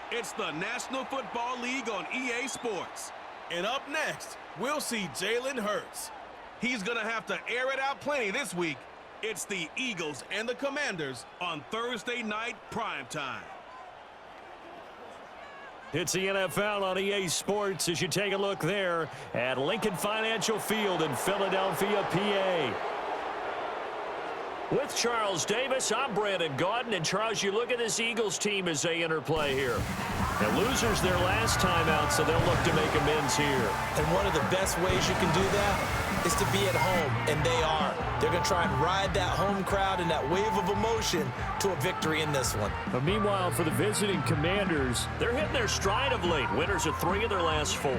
It's the National Football League on EA Sports. And up next, we'll see Jalen Hurts. He's going to have to air it out plenty this week. It's the Eagles and the Commanders on Thursday night primetime. It's the NFL on EA Sports as you take a look there at Lincoln Financial Field in Philadelphia, PA. With Charles Davis, I'm Brandon Gaudin. And Charles, you look at this Eagles team as they interplay here. And losers their last time out, so they'll look to make amends here. And one of the best ways you can do that is to be at home, and they are. They're going to try and ride that home crowd and that wave of emotion to a victory in this one. But meanwhile, for the visiting Commanders, they're hitting their stride of late. Winners of 3 of their last 4.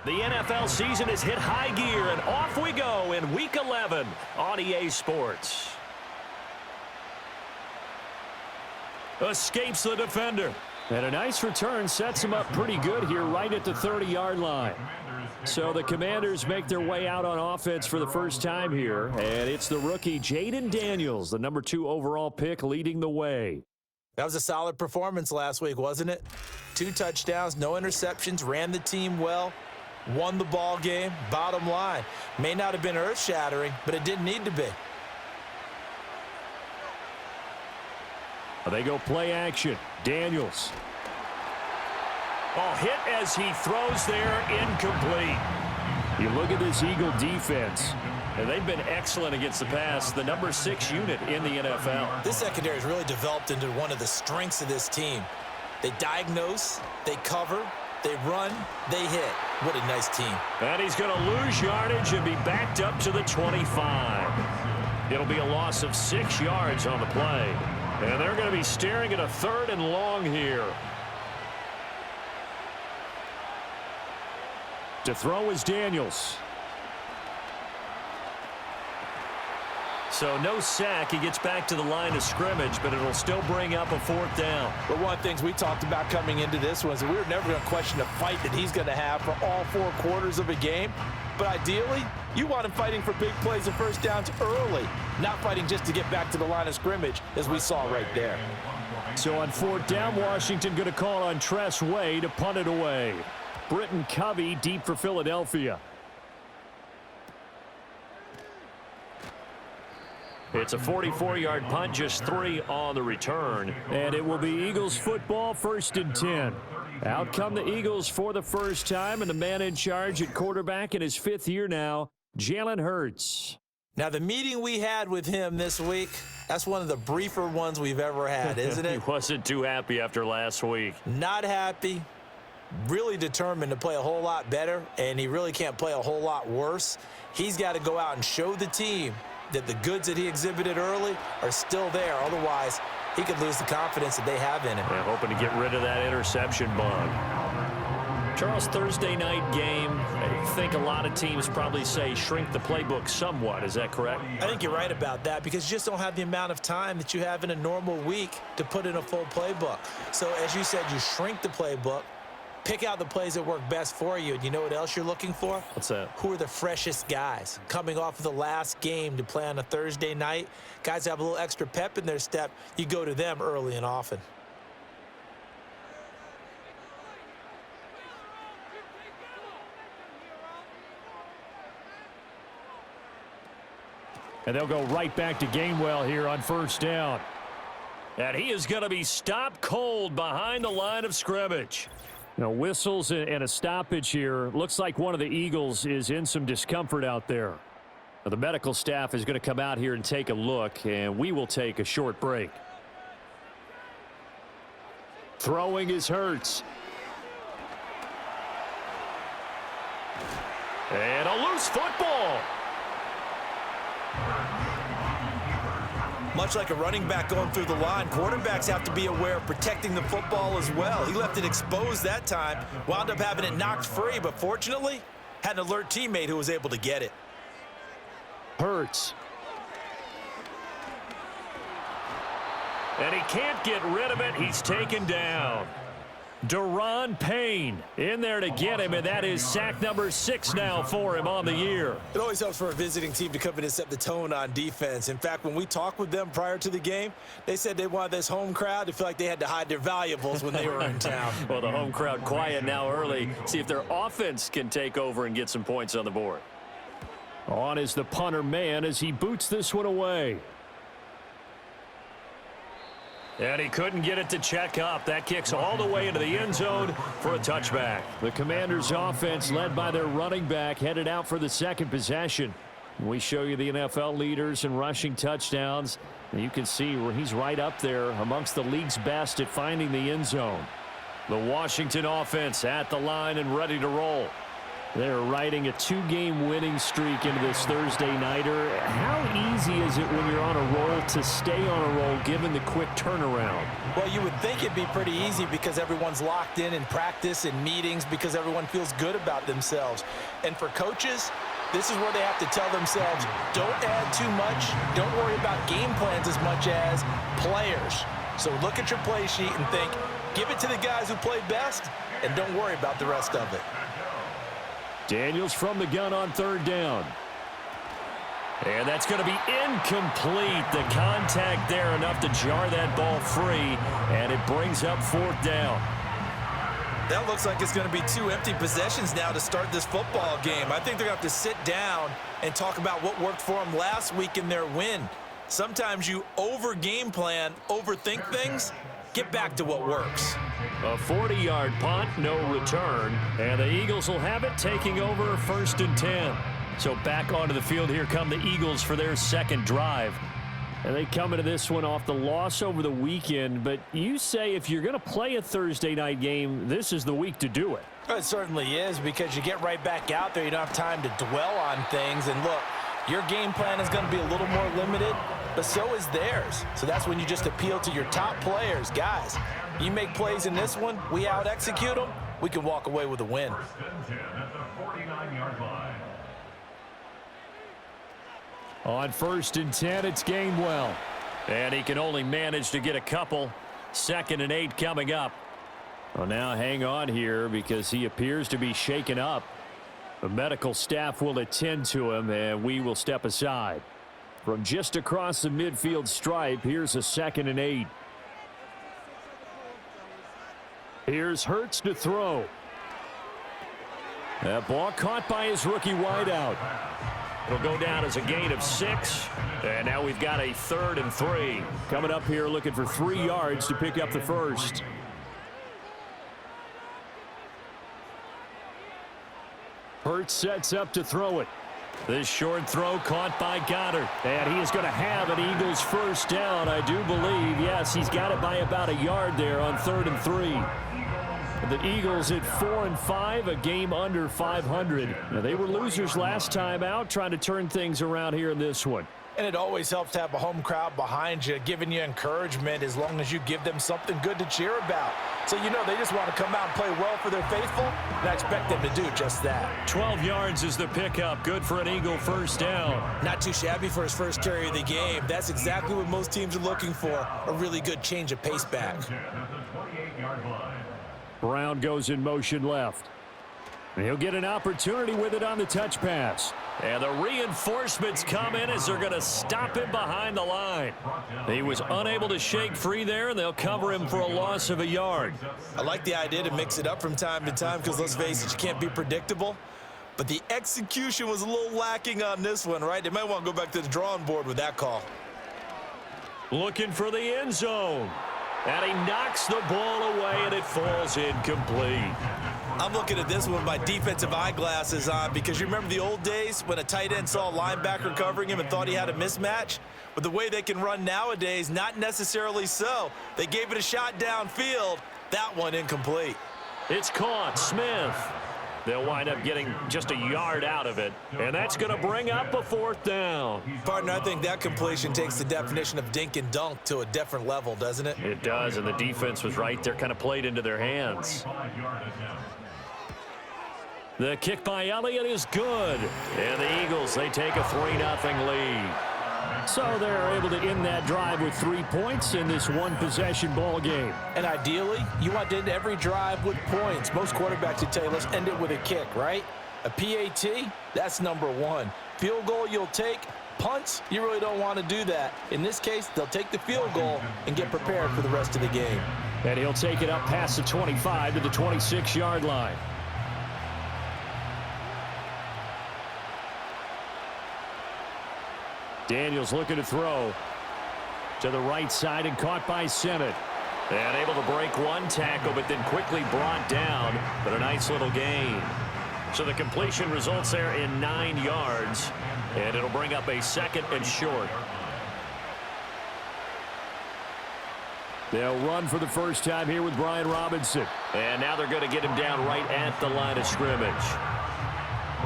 The NFL season has hit high gear, and off we go in Week 11 on EA Sports. Escapes the defender. And a nice return sets him up pretty good here right at the 30-yard line. So the Commanders make their way out on offense for the first time here, and it's the rookie Jayden Daniels, the number 2 overall pick, leading the way. That was a solid performance last week, wasn't it? 2 touchdowns, no interceptions, ran the team well. Won the ball game. Bottom line, may not have been earth-shattering, but it didn't need to be. They go play action. Daniels. Oh, hit as he throws there, incomplete. You look at this Eagle defense, and they've been excellent against the pass, the number 6 unit in the NFL. This secondary has really developed into one of the strengths of this team. They diagnose, they cover, they run, they hit. What a nice team. And he's going to lose yardage and be backed up to the 25. It'll be a loss of 6 yards on the play. And they're going to be staring at a 3rd and long here. To throw is Daniels. So no sack. He gets back to the line of scrimmage, but it'll still bring up a 4th down. But one of the things we talked about coming into this was we were never going to question the fight that he's going to have for all 4 quarters of a game. But ideally, you want him fighting for big plays and first downs early, not fighting just to get back to the line of scrimmage, as we saw right there. So on 4th down, Washington going to call on Tress Way to punt it away. Britton Covey deep for Philadelphia. It's a 44-yard punt, just 3 on the return. And it will be Eagles football, 1st and 10. Out come the Eagles for the first time, and the man in charge at quarterback in his 5th year now, Jalen Hurts. Now, the meeting we had with him this week, that's one of the briefer ones we've ever had, isn't it? He wasn't too happy after last week. Not happy. Really determined to play a whole lot better, and he really can't play a whole lot worse. He's got to go out and show the team that the goods that he exhibited early are still there. Otherwise, he could lose the confidence that they have in him. Yeah, hoping to get rid of that interception bug. Charles, Thursday night game, I think a lot of teams probably say shrink the playbook somewhat. Is that correct? I think you're right about that because you just don't have the amount of time that you have in a normal week to put in a full playbook. So, as you said, you shrink the playbook, pick out the plays that work best for you. And you know what else you're looking for? What's that? Who are the freshest guys coming off of the last game to play on a Thursday night? Guys have a little extra pep in their step. You go to them early and often. And they'll go right back to Gainwell here on 1st down. And he is going to be stopped cold behind the line of scrimmage. Whistles and a stoppage here. Looks like one of the Eagles is in some discomfort out there. Now, the medical staff is going to come out here and take a look, and we will take a short break. Throwing is Hurts. And a loose football. Much like a running back going through the line, quarterbacks have to be aware of protecting the football as well. He left it exposed that time, wound up having it knocked free, but fortunately, had an alert teammate who was able to get it. Hurts. And he can't get rid of it. He's taken down. Daron Payne in there to get him, and that is sack number 6 now for him on the year. It always helps for a visiting team to come in and set the tone on defense. In fact, when we talked with them prior to the game, they said they wanted this home crowd to feel like they had to hide their valuables when they were in town. Well, the home crowd quiet now early. See if their offense can take over and get some points on the board. On is the punter man as he boots this one away. And he couldn't get it to check up. That kicks all the way into the end zone for a touchback. The Commanders' offense, led by their running back, headed out for the second possession. We show you the NFL leaders in rushing touchdowns. And you can see where he's right up there amongst the league's best at finding the end zone. The Washington offense at the line and ready to roll. They're riding a 2-game winning streak into this Thursday nighter. How easy is it when you're on a roll to stay on a roll given the quick turnaround? Well, you would think it'd be pretty easy because everyone's locked in practice and meetings because everyone feels good about themselves. And for coaches, this is where they have to tell themselves, don't add too much. Don't worry about game plans as much as players. So look at your play sheet and think, give it to the guys who play best, and don't worry about the rest of it. Daniels from the gun on 3rd down. And that's going to be incomplete. The contact there enough to jar that ball free, and it brings up 4th down. That looks like it's going to be 2 empty possessions now to start this football game. I think they're going to have to sit down and talk about what worked for them last week in their win. Sometimes you over-game plan, overthink things. Get back to what works. A 40-yard punt, no return, and the Eagles will have it, taking over 1st and 10. So back onto the field, here come the Eagles for their second drive. And they come into this one off the loss over the weekend, but you say if you're going to play a Thursday night game, this is the week to do it. It certainly is, because you get right back out there. You don't have time to dwell on things. And look, your game plan is going to be a little more limited, but so is theirs. So that's when you just appeal to your top players. Guys, you make plays in this one, we out-execute them, we can walk away with a win. On 1st and 10, it's Gainwell. And he can only manage to get a couple. 2nd and 8 coming up. Well, now hang on here because he appears to be shaken up. The medical staff will attend to him, and we will step aside. From just across the midfield stripe, here's a 2nd and 8. Here's Hurts to throw. That ball caught by his rookie wideout. It'll go down as a gain of 6. And now we've got a 3rd and 3. Coming up here looking for 3 yards to pick up the first. Hurts sets up to throw it. This short throw caught by Goddard. And he is going to have an Eagles first down, I do believe. Yes, he's got it by about a yard there on 3rd and 3. The Eagles at 4-5, a game under 500. Now, they were losers last time out, trying to turn things around here in this one. And it always helps to have a home crowd behind you, giving you encouragement as long as you give them something good to cheer about. So, you know, they just want to come out and play well for their faithful, and I expect them to do just that. 12 yards is the pickup. Good for an Eagle first down. Not too shabby for his first carry of the game. That's exactly what most teams are looking for, a really good change of pace back. Brown goes in motion left. And he'll get an opportunity with it on the touch pass. And the reinforcements come in as they're going to stop him behind the line. He was unable to shake free there, and they'll cover him for a loss of a yard. I like the idea to mix it up from time to time because, let's face it, you can't be predictable. But the execution was a little lacking on this one, right? They might want to go back to the drawing board with that call. Looking for the end zone. And he knocks the ball away, and it falls incomplete. I'm looking at this one with my defensive eyeglasses on because you remember the old days when a tight end saw a linebacker covering him and thought he had a mismatch? But the way they can run nowadays, not necessarily so. They gave it a shot downfield. That one incomplete. It's caught. Smith. They'll wind up getting just a yard out of it, and that's going to bring up a 4th down. Partner, I think that completion takes the definition of dink and dunk to a different level, doesn't it? It does, and the defense was right there, kind of played into their hands. The kick by Elliott is good, and the Eagles, they take a 3-0 lead. So they're able to end that drive with 3 points in this one-possession ball game. And ideally, you want to end every drive with points. Most quarterbacks would tell you, let's end it with a kick, right? A PAT, that's number one. Field goal you'll take. Punts, you really don't want to do that. In this case, they'll take the field goal and get prepared for the rest of the game. And he'll take it up past the 25 to the 26-yard line. Daniels looking to throw to the right side and caught by Sennett. And able to break one tackle, but then quickly brought down. But a nice little gain. So the completion results there in 9 yards. And it'll bring up a 2nd and short. They'll run for the first time here with Brian Robinson. And now they're going to get him down right at the line of scrimmage.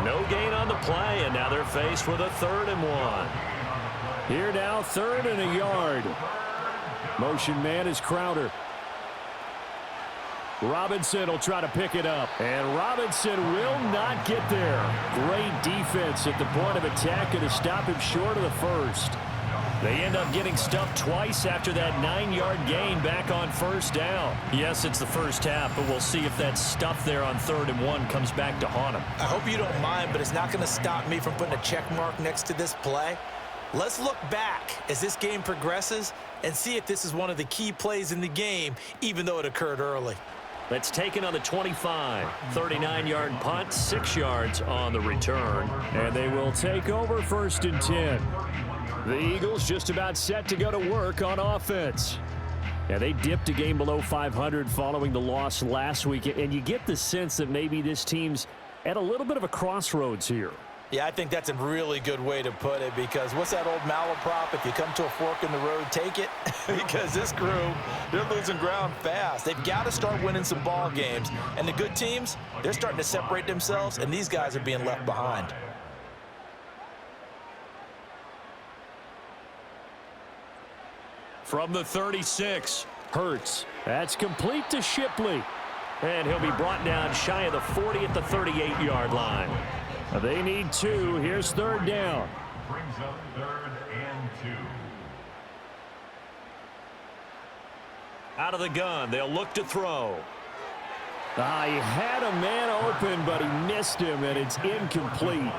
No gain on the play, and now they're faced with a 3rd and 1. Here now, 3rd and a yard. Motion man is Crowder. Robinson will try to pick it up. And Robinson will not get there. Great defense at the point of attack and to stop him short of the first. They end up getting stuffed twice after that 9-yard gain back on 1st down. Yes, it's the first half, but we'll see if that stuff there on 3rd and 1 comes back to haunt him. I hope you don't mind, but it's not going to stop me from putting a check mark next to this play. Let's look back as this game progresses and see if this is one of the key plays in the game, even though it occurred early. That's taken on the 25. 39-yard punt, 6 yards on the return. And they will take over 1st and 10. The Eagles just about set to go to work on offense. Yeah, they dipped a game below 500 following the loss last week. And you get the sense that maybe this team's at a little bit of a crossroads here. Yeah, I think that's a really good way to put it, because what's that old malaprop? If you come to a fork in the road, take it. Because this crew, they're losing ground fast. They've got to start winning some ball games. And the good teams, they're starting to separate themselves, and these guys are being left behind. From the 36, Hurts. That's complete to Shipley. And he'll be brought down shy of the 40 at the 38-yard line. They need 2. Here's 3rd down. Brings up 3rd and 2. Out of the gun, they'll look to throw. He had a man open, but he missed him, and it's incomplete.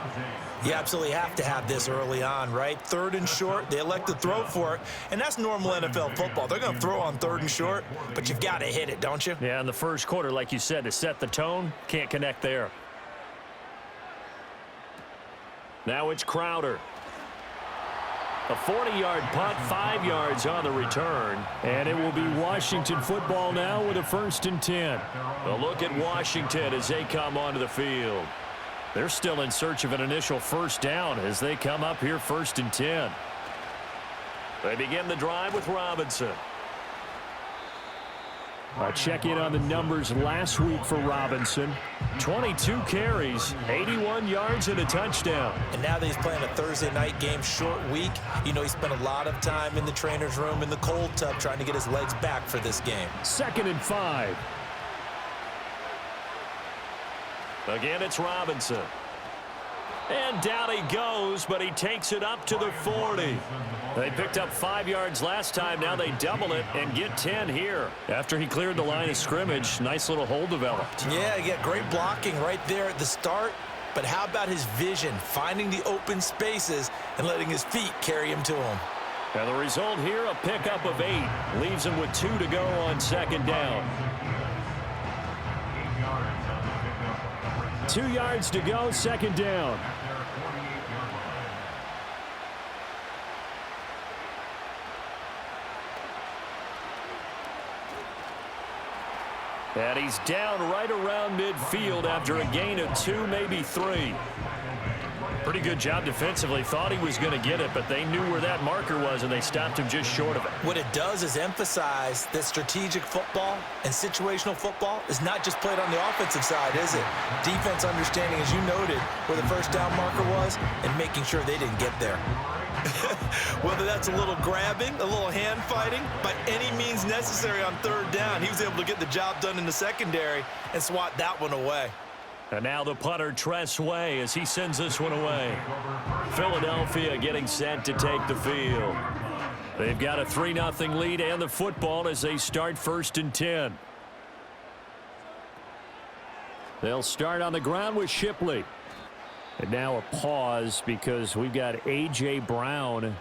You absolutely have to have this early on, right? 3rd and short, they elect to throw for it, and that's normal NFL football. They're going to throw on 3rd and short, but you've got to hit it, don't you? Yeah, in the first quarter, like you said, to set the tone, can't connect there. Now it's Crowder. A 40-yard punt, 5 yards on the return. And it will be Washington football now with a 1st and 10. A look at Washington as they come onto the field. They're still in search of an initial 1st down as they come up here 1st and 10. They begin the drive with Robinson. A check-in on the numbers last week for Robinson. 22 carries, 81 yards and a touchdown. And now that he's playing a Thursday night game, short week, you know he spent a lot of time in the trainer's room in the cold tub trying to get his legs back for this game. 2nd and 5. Again, it's Robinson. And down he goes, but he takes it up to the 40. They picked up 5 yards last time. Now they double it and get 10 here. After he cleared the line of scrimmage, nice little hole developed. Yeah, he got great blocking right there at the start. But how about his vision, finding the open spaces and letting his feet carry him to him? And the result here, a pickup of 8. Leaves him with 2 to go on 2nd down. 2 yards to go, 2nd down. And he's down right around midfield after a gain of 2, maybe 3. Pretty good job defensively. Thought he was going to get it, but they knew where that marker was, and they stopped him just short of it. What it does is emphasize that strategic football and situational football is not just played on the offensive side, is it? Defense understanding, as you noted, where the 1st down marker was and making sure they didn't get there. Whether that's a little grabbing, a little hand fighting, by any means necessary on 3rd down, he was able to get the job done in the secondary and swat that one away. And now the punter, Tress Way, as he sends this one away. Philadelphia getting set to take the field. They've got a 3-0 lead and the football as they start 1st and 10. They'll start on the ground with Shipley. And now a pause because we've got A.J. Brown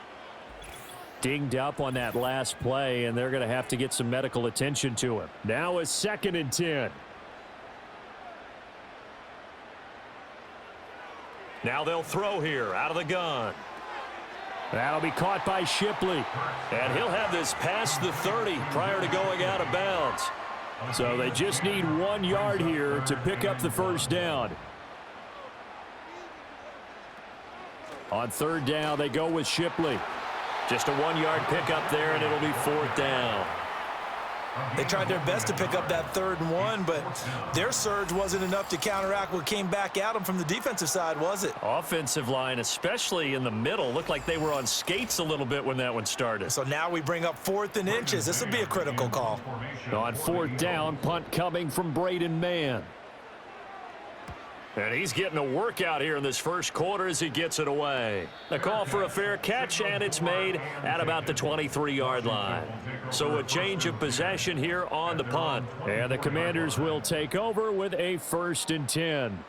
dinged up on that last play, and they're going to have to get some medical attention to him. Now a 2nd and 10. Now they'll throw here out of the gun. That'll be caught by Shipley. And he'll have this past the 30 prior to going out of bounds. So they just need 1 yard here to pick up the 1st down. On 3rd down, they go with Shipley. Just a 1-yard pickup there, and it'll be 4th down. They tried their best to pick up that 3rd and 1, but their surge wasn't enough to counteract what came back at them from the defensive side, was it? Offensive line, especially in the middle, looked like they were on skates a little bit when that one started. So now we bring up 4th and inches. This will be a critical call. On 4th down, punt coming from Braden Mann. And he's getting a workout here in this 1st quarter as he gets it away. A call for a fair catch, and it's made at about the 23-yard line. So a change of possession here on the punt. And the Commanders will take over with a 1st and 10.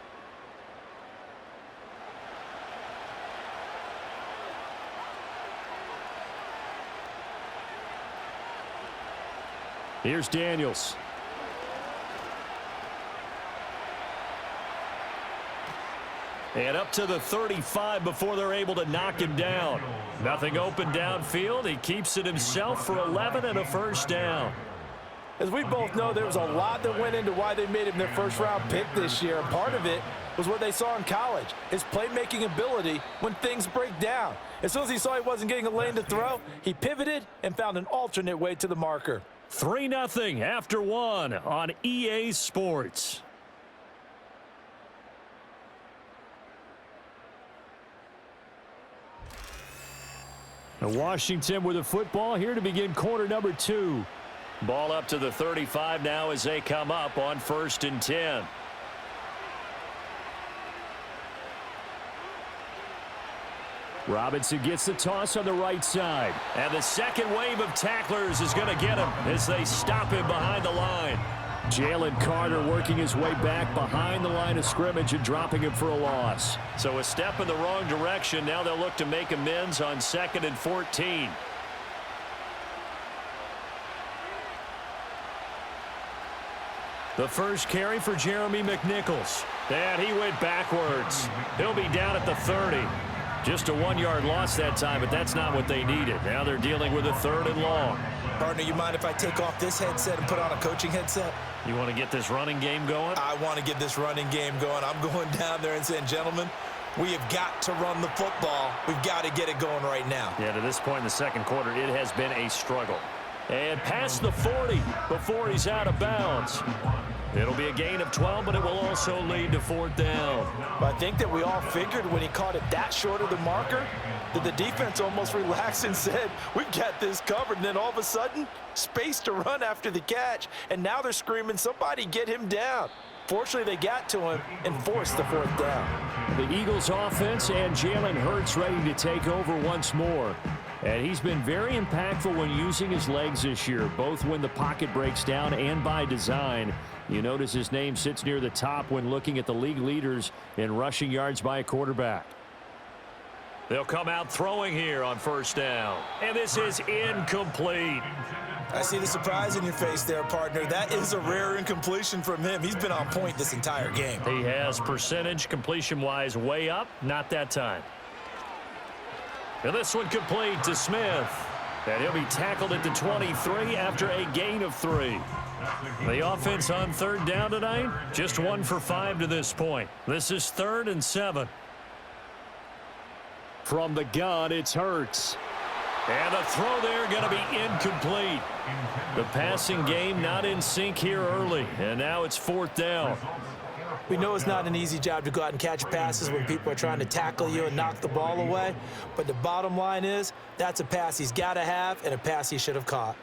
Here's Daniels. And up to the 35 before they're able to knock him down. Nothing open downfield. He keeps it himself for 11 and a 1st down. As we both know, there was a lot that went into why they made him their 1st-round pick this year. Part of it was what they saw in college, his playmaking ability when things break down. As soon as he saw he wasn't getting a lane to throw, he pivoted and found an alternate way to the marker. 3-0 after 1 on EA Sports. And Washington with the football here to begin quarter number 2. Ball up to the 35 now as they come up on 1st and 10. Robinson gets the toss on the right side. And the second wave of tacklers is going to get him as they stop him behind the line. Jalen Carter working his way back behind the line of scrimmage and dropping him for a loss. So a step in the wrong direction. Now they'll look to make amends on 2nd and 14. The first carry for Jeremy McNichols. And he went backwards. He'll be down at the 30. Just a 1-yard loss that time, but that's not what they needed. Now they're dealing with a 3rd and long. Partner, you mind if I take off this headset and put on a coaching headset? You want to get this running game going? I want to get this running game going. I'm going down there and saying, gentlemen, we have got to run the football. We've got to get it going right now. Yeah, to this point in the 2nd quarter, it has been a struggle. And past the 40 before he's out of bounds. It'll be a gain of 12, but it will also lead to 4th down. But I think that we all figured when he caught it that short of the marker that the defense almost relaxed and said, we've got this covered. And then all of a sudden, space to run after the catch. And now they're screaming, somebody get him down. Fortunately, they got to him and forced the 4th down. The Eagles offense and Jalen Hurts ready to take over once more. And he's been very impactful when using his legs this year, both when the pocket breaks down and by design. You notice his name sits near the top when looking at the league leaders in rushing yards by a quarterback. They'll come out throwing here on 1st down. And this is incomplete. I see the surprise in your face there, partner. That is a rare incompletion from him. He's been on point this entire game. He has percentage completion-wise way up. Not that time. And this one complete to Smith. And he'll be tackled at the 23 after a gain of 3. The offense on 3rd down tonight, just 1 for 5 to this point. This is 3rd and 7. From the gun, it's Hurts. And the throw there going to be incomplete. The passing game not in sync here early. And now it's 4th down. We know it's not an easy job to go out and catch passes when people are trying to tackle you and knock the ball away. But the bottom line is, that's a pass he's got to have and a pass he should have caught.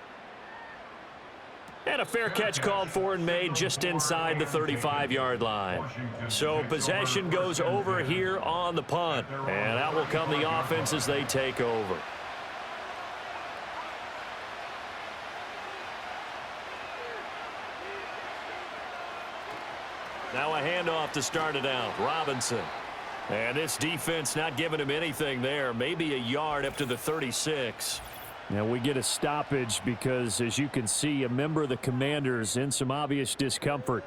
And a fair catch called for and made just inside the 35-yard line. So possession goes over here on the punt. And out will come the offense as they take over. Now a handoff to start it out. Robinson. And this defense not giving him anything there. Maybe a yard up to the 36. Now we get a stoppage because, as you can see, a member of the Commanders in some obvious discomfort.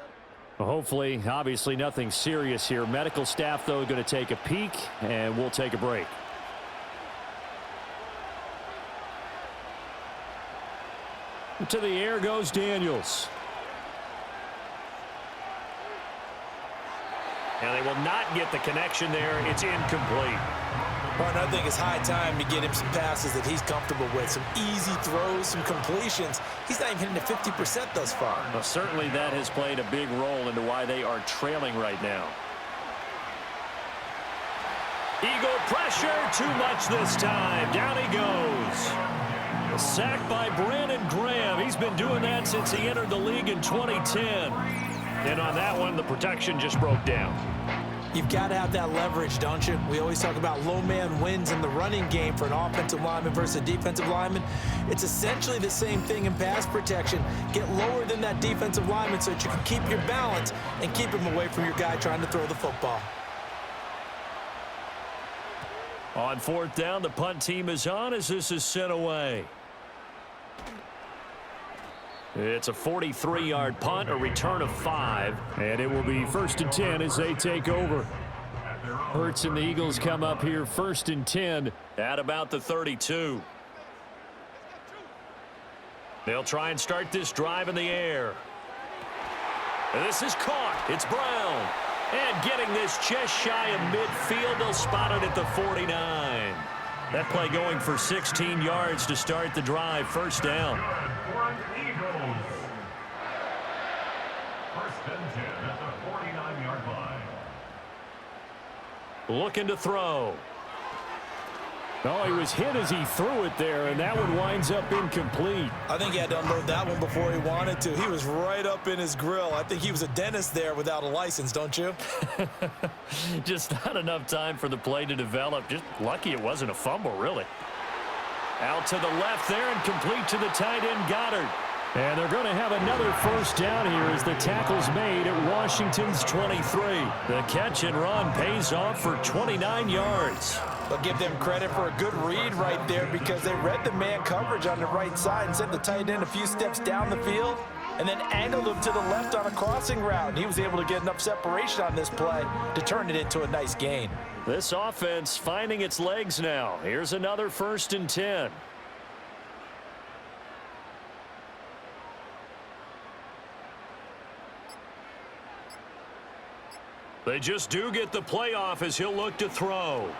Well, hopefully, obviously nothing serious here. Medical staff, though, going to take a peek, and we'll take a break. To the air goes Daniels. And they will not get the connection there. It's incomplete. Well, I think it's high time to get him some passes that he's comfortable with. Some easy throws, some completions. He's not even hitting the 50% thus far. Well, certainly that has played a big role into why they are trailing right now. Eagle pressure, too much this time. Down he goes. A sack by Brandon Graham. He's been doing that since he entered the league in 2010. And on that one, the protection just broke down. You've got to have that leverage, don't you? We always talk about low man wins in the running game for an offensive lineman versus a defensive lineman. It's essentially the same thing in pass protection. Get lower than that defensive lineman so that you can keep your balance and keep him away from your guy trying to throw the football. On fourth down, the punt team is on as this is sent away. It's a 43-yard punt, a return of 5, and it will be 1st and 10 as they take over. Hurts and the Eagles come up here 1st and 10 at about the 32. They'll try and start this drive in the air. And this is caught. It's Brown. And getting this just shy of midfield, they'll spot it at the 49. That play going for 16 yards to start the drive. 1st down. Looking to throw. Oh, he was hit as he threw it there, and that one winds up incomplete. I think he had to unload that one before he wanted to. He was right up in his grill. I think he was a dentist there without a license, don't you? Just not enough time for the play to develop. Just lucky it wasn't a fumble, really. Out to the left there and complete to the tight end, Goddard. And they're going to have another 1st down here as the tackle's made at Washington's 23. The catch and run pays off for 29 yards. I'll give them credit for a good read right there because they read the man coverage on the right side and sent the tight end a few steps down the field and then angled him to the left on a crossing route. And he was able to get enough separation on this play to turn it into a nice gain. This offense finding its legs now. Here's another 1st and 10. They just do get the playoff as he'll look to throw.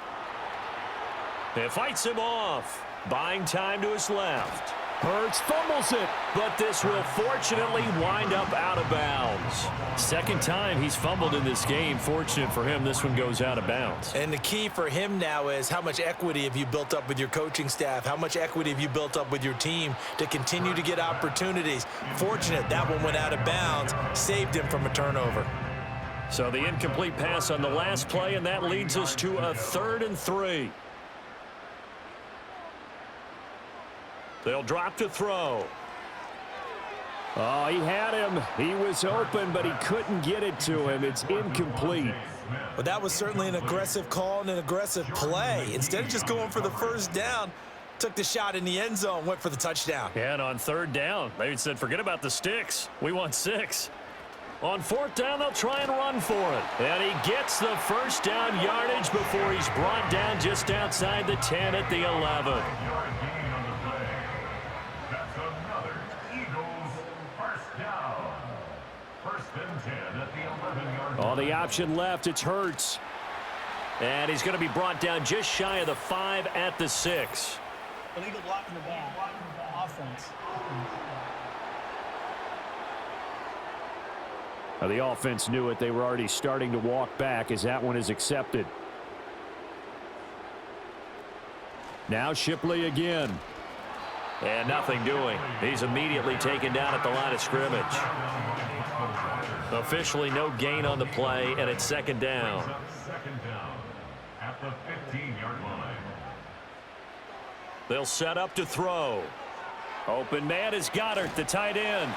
It fights him off. Buying time to his left. Hurts fumbles it, but this will fortunately wind up out of bounds. 2nd time he's fumbled in this game. Fortunate for him, this one goes out of bounds. And the key for him now is how much equity have you built up with your coaching staff? How much equity have you built up with your team to continue to get opportunities? Fortunate that one went out of bounds, saved him from a turnover. So the incomplete pass on the last play, and that leads us to a 3rd and 3. They'll drop to throw. Oh, he had him. He was open, but he couldn't get it to him. It's incomplete. But that was certainly an aggressive call and an aggressive play. Instead of just going for the 1st down, took the shot in the end zone, went for the touchdown. And on 3rd down, they said, forget about the sticks. We want 6. On 4th down, they'll try and run for it. And he gets the 1st down yardage before he's brought down just outside the 10 at the 11. That's another Eagles 1st down. 1st and 10 at the 11-yard line. On the option left, it's Hurts. And he's going to be brought down just shy of the 5 at the 6. Illegal blocking the ball. Offense. Now, the offense knew it. They were already starting to walk back as that one is accepted. Now Shipley again. And nothing doing. He's immediately taken down at the line of scrimmage. Officially no gain on the play, and it's second down. Second down at the 15-yard line. They'll set up to throw. Open man is Goddard, the tight end.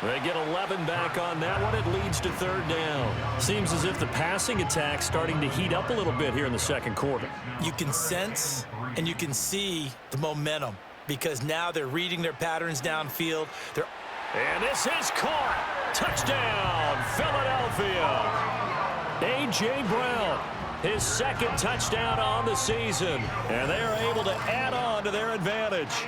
They get 11 back on that one. It leads to third down. Seems as if the passing attack's starting to heat up a little bit here in the second quarter. You can sense and you can see the momentum because now they're reading their patterns downfield. And this is caught. Touchdown, Philadelphia. A.J. Brown, his second touchdown on the season. And they're able to add on to their advantage.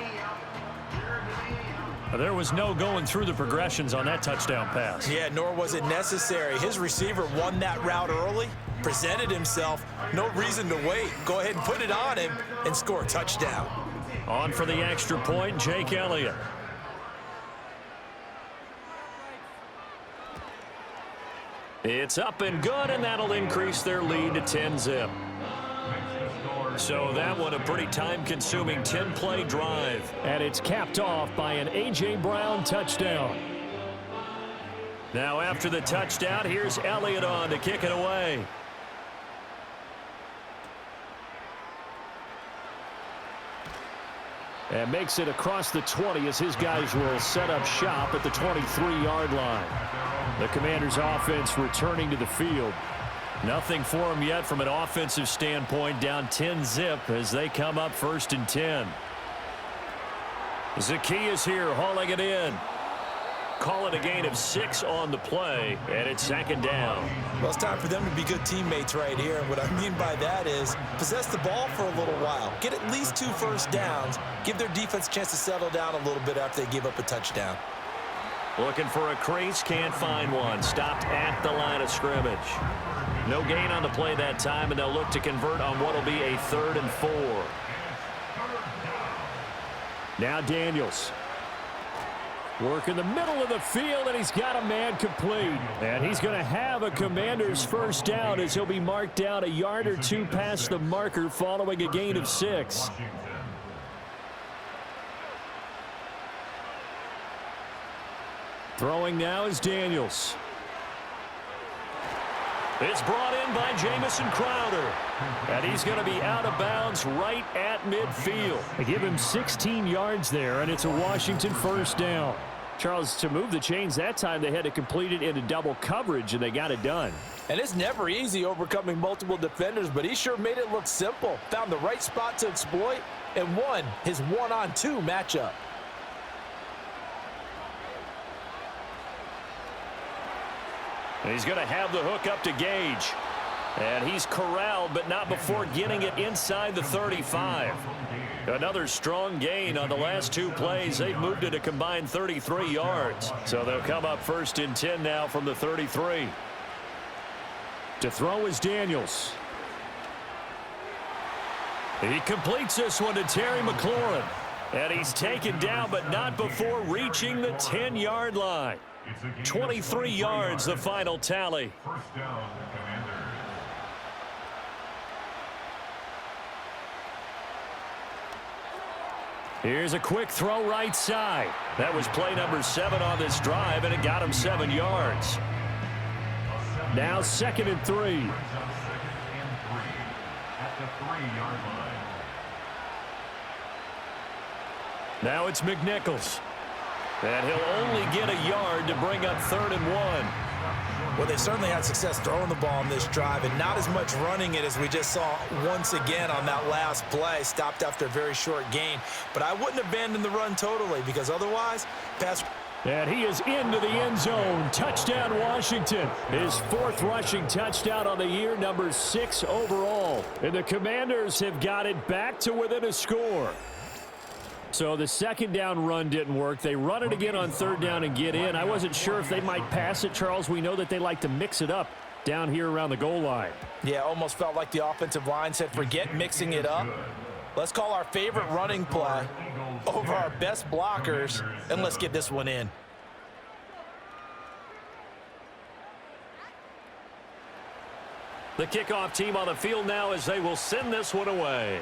There was no going through the progressions on that touchdown pass. Yeah, nor was it necessary. His receiver won that route early, presented himself. No reason to wait. Go ahead and put it on him and score a touchdown. On for the extra point, Jake Elliott. It's up and good, and that'll increase their lead to 10-zip. So that one a pretty time-consuming 10-play drive. And it's capped off by an A.J. Brown touchdown. Now after the touchdown, here's Elliott on to kick it away. And makes it across the 20 as his guys will set up shop at the 23-yard line. The Commanders' offense returning to the field. Nothing for them yet from an offensive standpoint, down 10-zip as they come up 1st and 10. Zaccheaus here hauling it in. Call it a gain of 6 on the play, and it's second down. Well, it's time for them to be good teammates right here. And what I mean by that is possess the ball for a little while. Get at least 2 first downs. Give their defense a chance to settle down a little bit after they give up a touchdown. Looking for a crease, can't find one. Stopped at the line of scrimmage. No gain on the play that time, and they'll look to convert on what will be a 3rd and 4. Now Daniels. Work in the middle of the field, and he's got a man complete. And he's going to have a Commander's first down as he'll be marked down a yard or 2 past the marker following a gain of 6. Throwing now is Daniels. It's brought in by Jamison Crowder. And he's going to be out of bounds right at midfield. They give him 16 yards there, and it's a Washington first down. Charles, to move the chains that time, they had to complete it into double coverage, and they got it done. And it's never easy overcoming multiple defenders, but he sure made it look simple. Found the right spot to exploit and won his 1-on-2 matchup. And he's going to have the hook up to Gage. And he's corralled, but not before getting it inside the 35. Another strong gain on the last 2 plays. They've moved it a combined 33 yards. So they'll come up 1st and 10 now from the 33. To throw is Daniels. He completes this one to Terry McLaurin. And he's taken down, but not before reaching the 10-yard line. 23 yards, the final tally. First down, Commanders. Here's a quick throw right side. That was play number 7 on this drive, and it got him 7 yards. Now 2nd and 3. Second and 3 at the 3-yard line. Now it's McNichols. And he'll only get a yard to bring up 3rd and 1. Well, they certainly had success throwing the ball on this drive and not as much running it as we just saw once again on that last play. Stopped after a very short gain. But I wouldn't abandon the run totally because otherwise, pass. And he is into the end zone. Touchdown, Washington. His 4th rushing touchdown on the year, number 6 overall. And the Commanders have got it back to within a score. So the 2nd down run didn't work. They run it again on 3rd down and get in. I wasn't sure if they might pass it, Charles. We know that they like to mix it up down here around the goal line. Yeah, almost felt like the offensive line said, forget mixing it up. Let's call our favorite running play over our best blockers, and let's get this one in. The kickoff team on the field now as they will send this one away.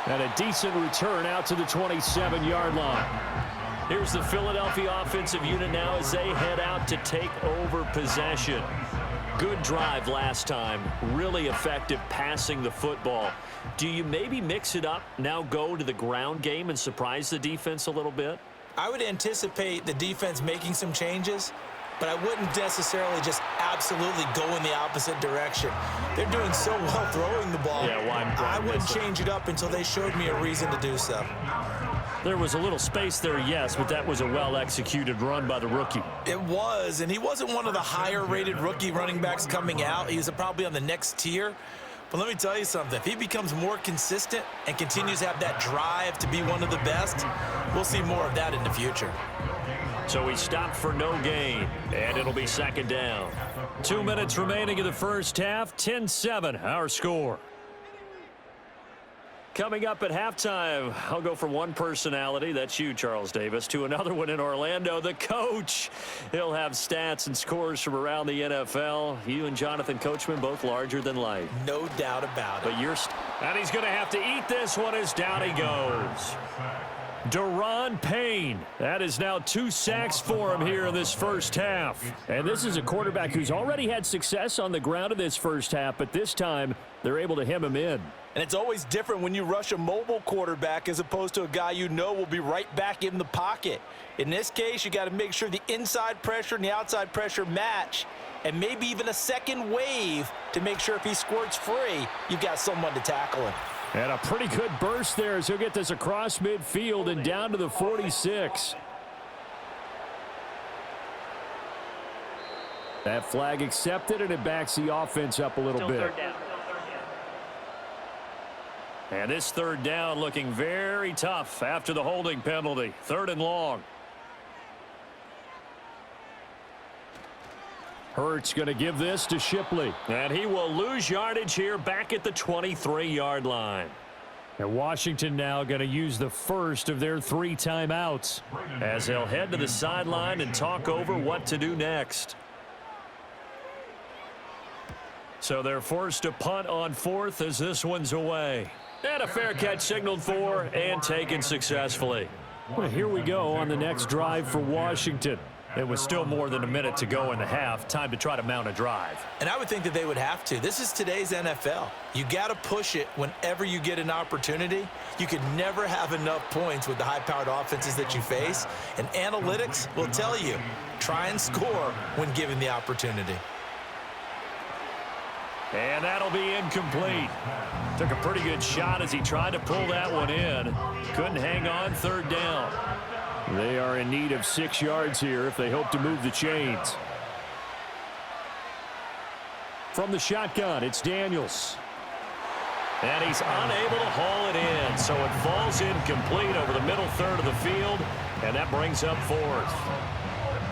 And a decent return out to the 27-yard line. Here's the Philadelphia offensive unit now as they head out to take over possession. Good drive last time. Really effective passing the football. Do you maybe mix it up, now go to the ground game and surprise the defense a little bit? I would anticipate the defense making some changes, but I wouldn't necessarily just absolutely go in the opposite direction. They're doing so well throwing the ball. Yeah, why I wouldn't change it up until they showed me a reason to do so. There was a little space there, yes, but that was a well-executed run by the rookie. It was, and he wasn't one of the higher-rated rookie running backs coming out. He was probably on the next tier. But let me tell you something. If he becomes more consistent and continues to have that drive to be one of the best, we'll see more of that in the future. So he stopped for no gain, and it'll be second down. 2 minutes remaining in the first half. 10-7, our score. Coming up at halftime, I'll go from one personality, that's you, Charles Davis, to another one in Orlando, the coach. He'll have stats and scores from around the NFL. You and Jonathan Coachman both larger than life. No doubt about it. But you're... And he's going to have to eat this one as down he goes. Daron Payne. That is now 2 sacks for him here in this first half. And this is a quarterback who's already had success on the ground in this first half, but this time they're able to hem him in. And it's always different when you rush a mobile quarterback as opposed to a guy you know will be right back in the pocket. In this case, you got to make sure the inside pressure and the outside pressure match, and maybe even a second wave to make sure if he squirts free, you've got someone to tackle him. And a pretty good burst there as he'll get this across midfield and down to the 46. That flag accepted, and it backs the offense up a little bit. And this third down looking very tough after the holding penalty. 3rd and long. Hurts going to give this to Shipley. And he will lose yardage here back at the 23-yard line. And Washington now going to use the first of their 3 timeouts, as they'll head to the sideline and talk over what to do next. So they're forced to punt on 4th as this one's away. And a fair catch signaled for and taken successfully. Well, here we go on the next drive for Washington. It was still more than a minute to go in the half. Time to try to mount a drive. And I would think that they would have to. This is today's NFL. You got to push it whenever you get an opportunity. You can never have enough points with the high-powered offenses that you face. And analytics will tell you, try and score when given the opportunity. And that'll be incomplete. Took a pretty good shot as he tried to pull that one in. Couldn't hang on. 3rd down. They are in need of 6 yards here if they hope to move the chains. From the shotgun, it's Daniels. And he's unable to haul it in, so it falls incomplete over the middle third of the field, and that brings up 4th.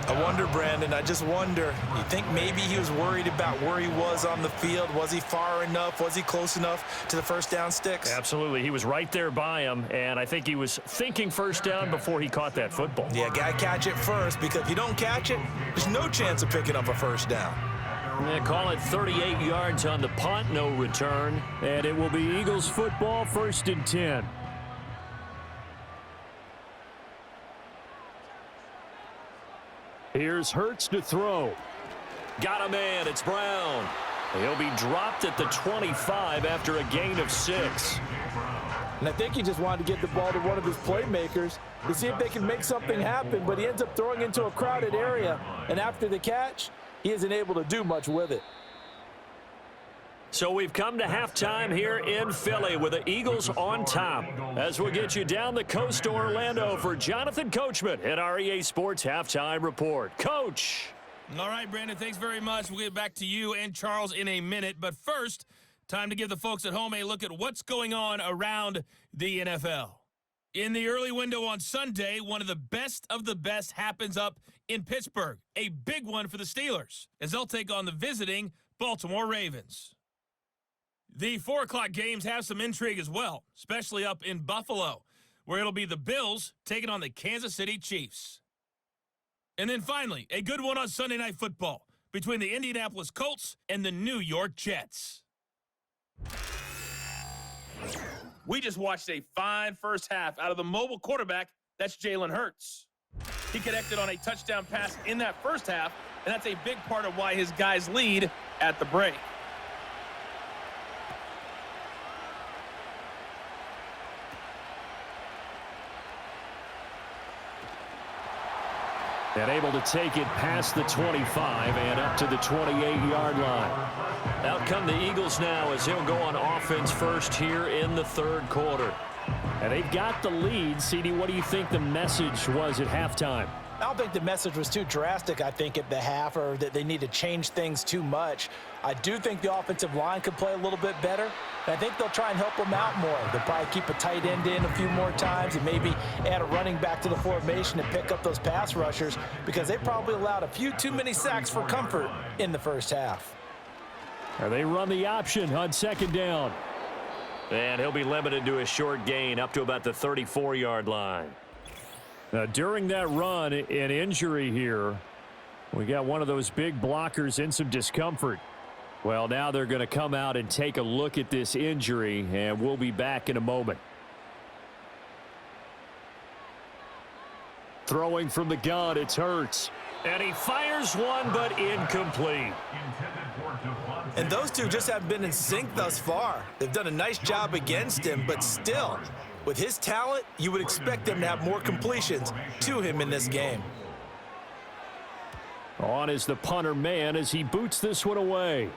I wonder, Brandon, I just wonder, you think maybe he was worried about where he was on the field? Was he far enough? Was he close enough to the first down sticks? Absolutely. He was right there by him, and I think he was thinking first down before he caught that football. Yeah, got to catch it first, because if you don't catch it, there's no chance of picking up a first down. Yeah, call it 38 yards on the punt, no return. And it will be Eagles football, 1st and 10. Here's Hurts to throw. Got a man. It's Brown. He'll be dropped at the 25 after a gain of 6. And I think he just wanted to get the ball to one of his playmakers to see if they can make something happen, but he ends up throwing into a crowded area, and after the catch, he isn't able to do much with it. So we've come to halftime here in Philly with the Eagles on top. As we'll get you down the coast to Orlando for Jonathan Coachman at our EA Sports Halftime Report. Coach. All right, Brandon, thanks very much. We'll get back to you and Charles in a minute. But first, time to give the folks at home a look at what's going on around the NFL. In the early window on Sunday, one of the best happens up in Pittsburgh. A big one for the Steelers, as they'll take on the visiting Baltimore Ravens. The 4 o'clock games have some intrigue as well, especially up in Buffalo, where it'll be the Bills taking on the Kansas City Chiefs. And then finally, a good one on Sunday Night Football between the Indianapolis Colts and the New York Jets. We just watched a fine first half out of the mobile quarterback. That's Jalen Hurts. He connected on a touchdown pass in that first half, and that's a big part of why his guys lead at the break. And able to take it past the 25 and up to the 28-yard line. Out come the Eagles now as he'll go on offense first here in the third quarter. And they've got the lead. CD, what do you think the message was at halftime? I don't think the message was too drastic, I think, at the half, or that they need to change things too much. I do think the offensive line could play a little bit better. And I think they'll try and help them out more. They'll probably keep a tight end in a few more times and maybe add a running back to the formation and pick up those pass rushers, because they probably allowed a few too many sacks for comfort in the first half. Or they run the option on second down. And he'll be limited to a short gain up to about the 34-yard line. Now, during that run, an injury here. We got one of those big blockers in some discomfort. Well, now they're going to come out and take a look at this injury, and we'll be back in a moment. Throwing from the gun, it's Hurts. And he fires one, but incomplete. And those two just haven't been in sync thus far. They've done a nice job against him, but still, with his talent, you would expect them to have more completions to him in this game. On is the punter man as he boots this one away.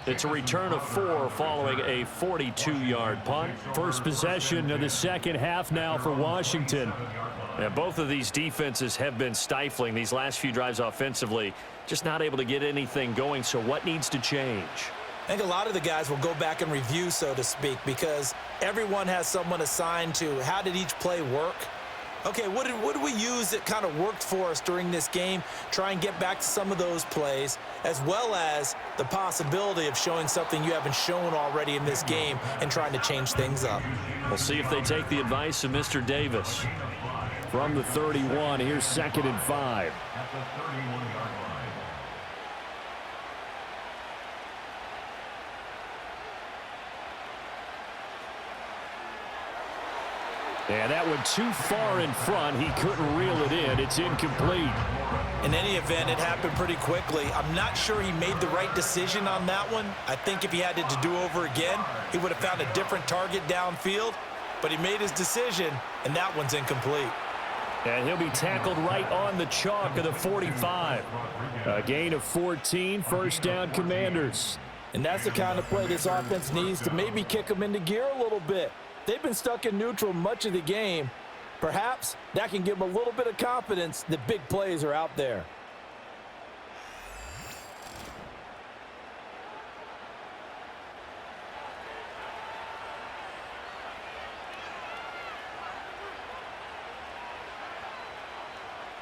It's a return of 4 following a 42-yard punt. First possession of the second half now for Washington. And both of these defenses have been stifling these last few drives offensively. Just not able to get anything going, so what needs to change? I think a lot of the guys will go back and review, so to speak, because everyone has someone assigned to how did each play work. Okay, what did we use that kind of worked for us during this game? Try and get back to some of those plays, as well as the possibility of showing something you haven't shown already in this game and trying to change things up. We'll see if they take the advice of Mr. Davis. From the 31, here's 2nd and 5. At the 31-yard line. And that went too far in front. He couldn't reel it in. It's incomplete. In any event, it happened pretty quickly. I'm not sure he made the right decision on that one. I think if he had it to do over again, he would have found a different target downfield. But he made his decision, and that one's incomplete. And he'll be tackled right on the chalk of the 45. A gain of 14, first down Commanders. And that's the kind of play this offense needs to maybe kick them into gear a little bit. They've been stuck in neutral much of the game. Perhaps that can give them a little bit of confidence that big plays are out there.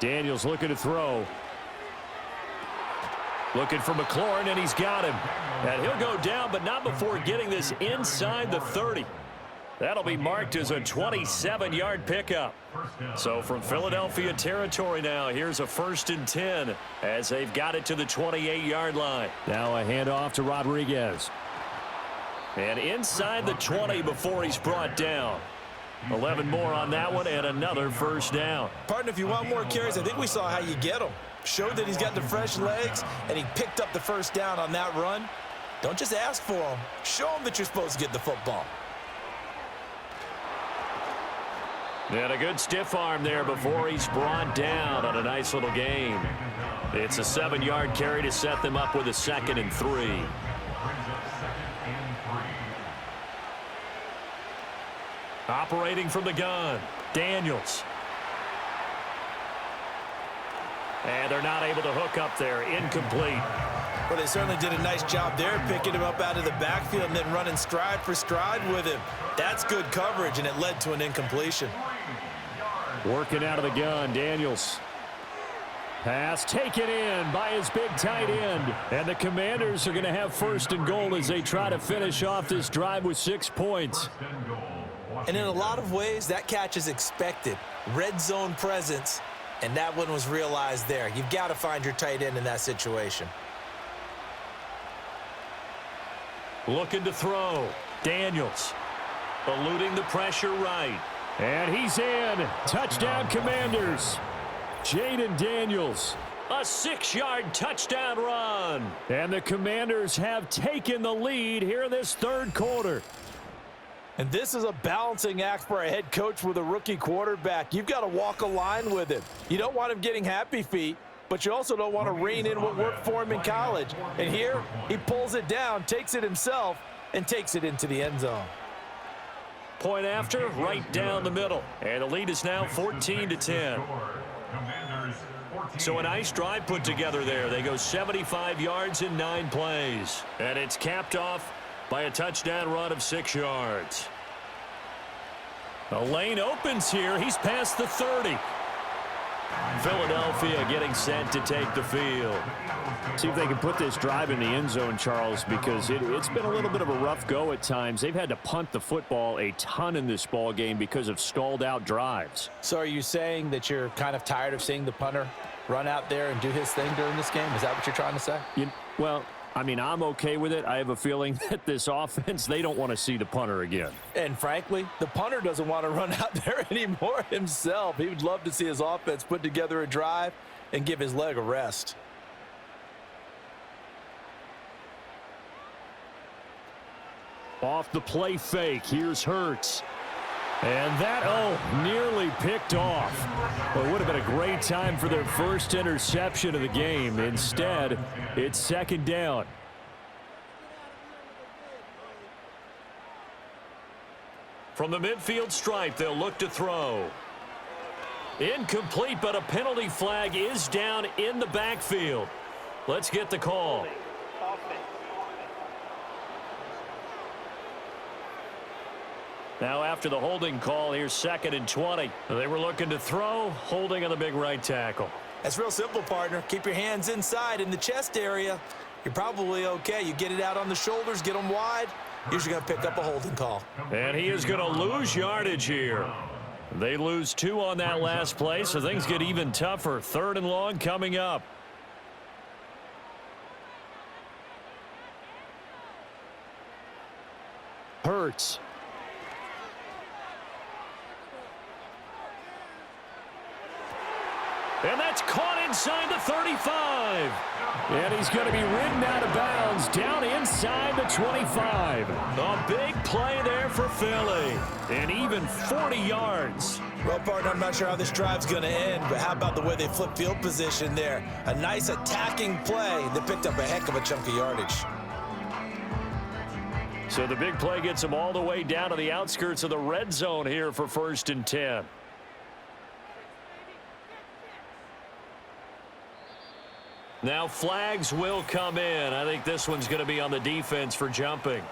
Daniels looking to throw. Looking for McLaurin, and he's got him. And he'll go down, but not before getting this inside the 30. That'll be marked as a 27-yard pickup. So from Philadelphia territory now, here's a 1st and 10 as they've got it to the 28-yard line. Now a handoff to Rodriguez. And inside the 20 before he's brought down. 11 more on that one and another first down. Partner, if you want more carries, I think we saw how you get him. Showed that he's got the fresh legs, and he picked up the first down on that run. Don't just ask for him. Show him that you're supposed to get the football. And a good stiff arm there before he's brought down on a nice little gain. It's a 7-yard carry to set them up with a 2nd and 3. Operating from the gun, Daniels. And they're not able to hook up there. Incomplete. Well, they certainly did a nice job there, picking him up out of the backfield and then running stride for stride with him. That's good coverage, and it led to an incompletion. Working out of the gun, Daniels. Pass taken in by his big tight end. And the Commanders are going to have 1st and goal as they try to finish off this drive with 6 points. And in a lot of ways, that catch is expected. Red zone presence, and that one was realized there. You've got to find your tight end in that situation. Looking to throw. Daniels eluding the pressure right. And he's in. Touchdown, Commanders. Jaden Daniels. A 6-yard touchdown run. And the Commanders have taken the lead here in this third quarter. And this is a balancing act for a head coach with a rookie quarterback. You've got to walk a line with him. You don't want him getting happy feet, but you also don't want to rein in what worked for him in college. And here, he pulls it down, takes it himself, and takes it into the end zone. Point after, right down the middle. And the lead is now 14-10. So a nice drive put together there. They go 75 yards in 9 plays. And it's capped off by a touchdown run of 6 yards. The lane opens here. He's past the 30. Philadelphia getting set to take the field. See if they can put this drive in the end zone, Charles, because it's been a little bit of a rough go at times. They've had to punt the football a ton in this ball game because of stalled out drives. So are you saying that you're kind of tired of seeing the punter run out there and do his thing during this game? Is that what you're trying to say? Well, I mean, I'm okay with it. I have a feeling that this offense, they don't want to see the punter again. And frankly, the punter doesn't want to run out there anymore himself. He would love to see his offense put together a drive and give his leg a rest. Off the play fake, here's Hurts. And that, nearly picked off. Well, it would have been a great time for their first interception of the game. Instead, it's second down. From the midfield stripe, they'll look to throw. Incomplete, but a penalty flag is down in the backfield. Let's get the call. Now after the holding call, here's 2nd and 20. They were looking to throw, holding on the big right tackle. That's real simple, partner. Keep your hands inside in the chest area. You're probably okay. You get it out on the shoulders, get them wide. Usually going to pick up a holding call. And he is going to lose yardage here. They lose 2 on that last play, so things get even tougher. 3rd and long coming up. Hurts. And that's caught inside the 35. And he's going to be ridden out of bounds down inside the 25. A big play there for Philly. And even 40 yards. Well, partner, I'm not sure how this drive's going to end, but how about the way they flip field position there? A nice attacking play that picked up a heck of a chunk of yardage. So the big play gets them all the way down to the outskirts of the red zone here for 1st and 10. Now flags will come in. I think this one's going to be on the defense for jumping.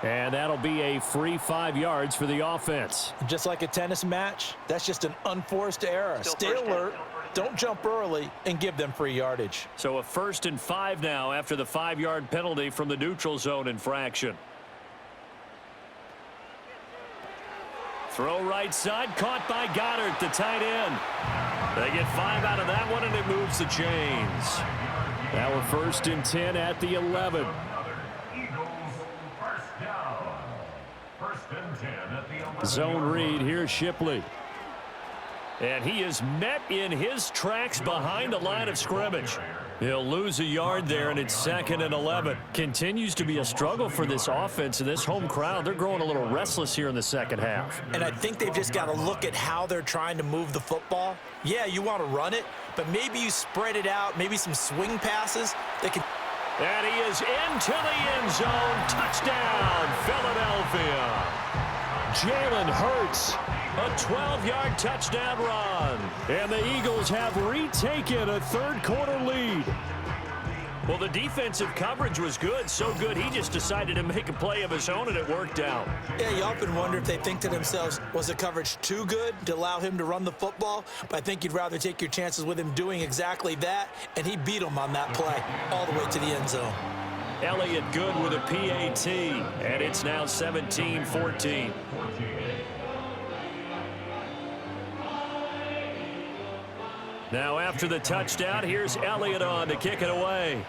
And that'll be a free 5 yards for the offense. Just like a tennis match, that's just an unforced error. Stay alert, don't jump early, and give them free yardage. So a 1st and 5 now after the 5-yard penalty from the neutral zone infraction. Throw right side, caught by Goddard, the tight end. They get 5 out of that one, and it moves the chains. Now we're 1st and 10 at the 11. Eagles first down. 1st and 10 at the 11. Zone read, here's Shipley. And he is met in his tracks behind the line of scrimmage. He'll lose a yard there, and it's 2nd and 11. Continues to be a struggle for this offense and this home crowd. They're growing a little restless here in the second half. And I think they've just got to look at how they're trying to move the football. Yeah, you want to run it, but maybe you spread it out, maybe some swing passes that can. And he is into the end zone. Touchdown, Philadelphia. Jalen Hurts. A 12-yard touchdown run. And the Eagles have retaken a third-quarter lead. Well, the defensive coverage was good, so good he just decided to make a play of his own, and it worked out. Yeah, you often wonder if they think to themselves, was the coverage too good to allow him to run the football? But I think you'd rather take your chances with him doing exactly that, and he beat him on that play all the way to the end zone. Elliott good with a PAT, and it's now 17-14. Now after the touchdown, here's Elliott on to kick it away.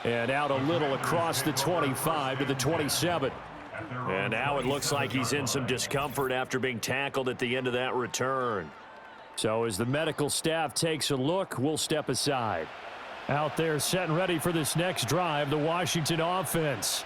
And out a little across the 25 to the 27. And now it looks like he's in some discomfort after being tackled at the end of that return. So as the medical staff takes a look, we'll step aside. Out there set and ready for this next drive, the Washington offense.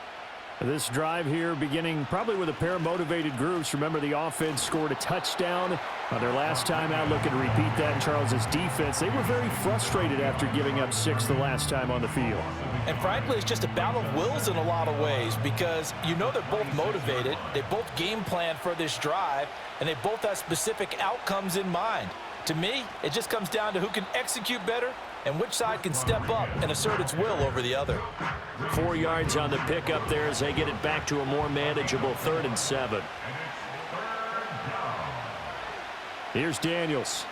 This drive here beginning probably with a pair of motivated groups. Remember, the offense scored a touchdown on their last time out. Looking to repeat that in Charles's defense. They were very frustrated after giving up 6 the last time on the field. And frankly, it's just a battle of wills in a lot of ways because you know they're both motivated. They both game plan for this drive, and they both have specific outcomes in mind. To me, it just comes down to who can execute better and which side can step up and assert its will over the other. 4 yards on the pickup there as they get it back to a more manageable 3rd and 7. Here's Daniels.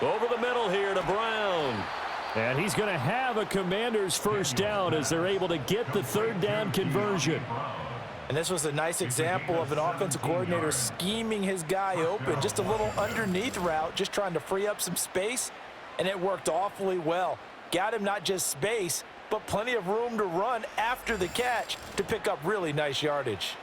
Over the middle here to Brown. And he's going to have a Commanders first down as they're able to get the 3rd down conversion. And this was a nice example of an offensive coordinator scheming his guy open. Just a little underneath route, just trying to free up some space, and it worked awfully well. Got him not just space, but plenty of room to run after the catch to pick up really nice yardage.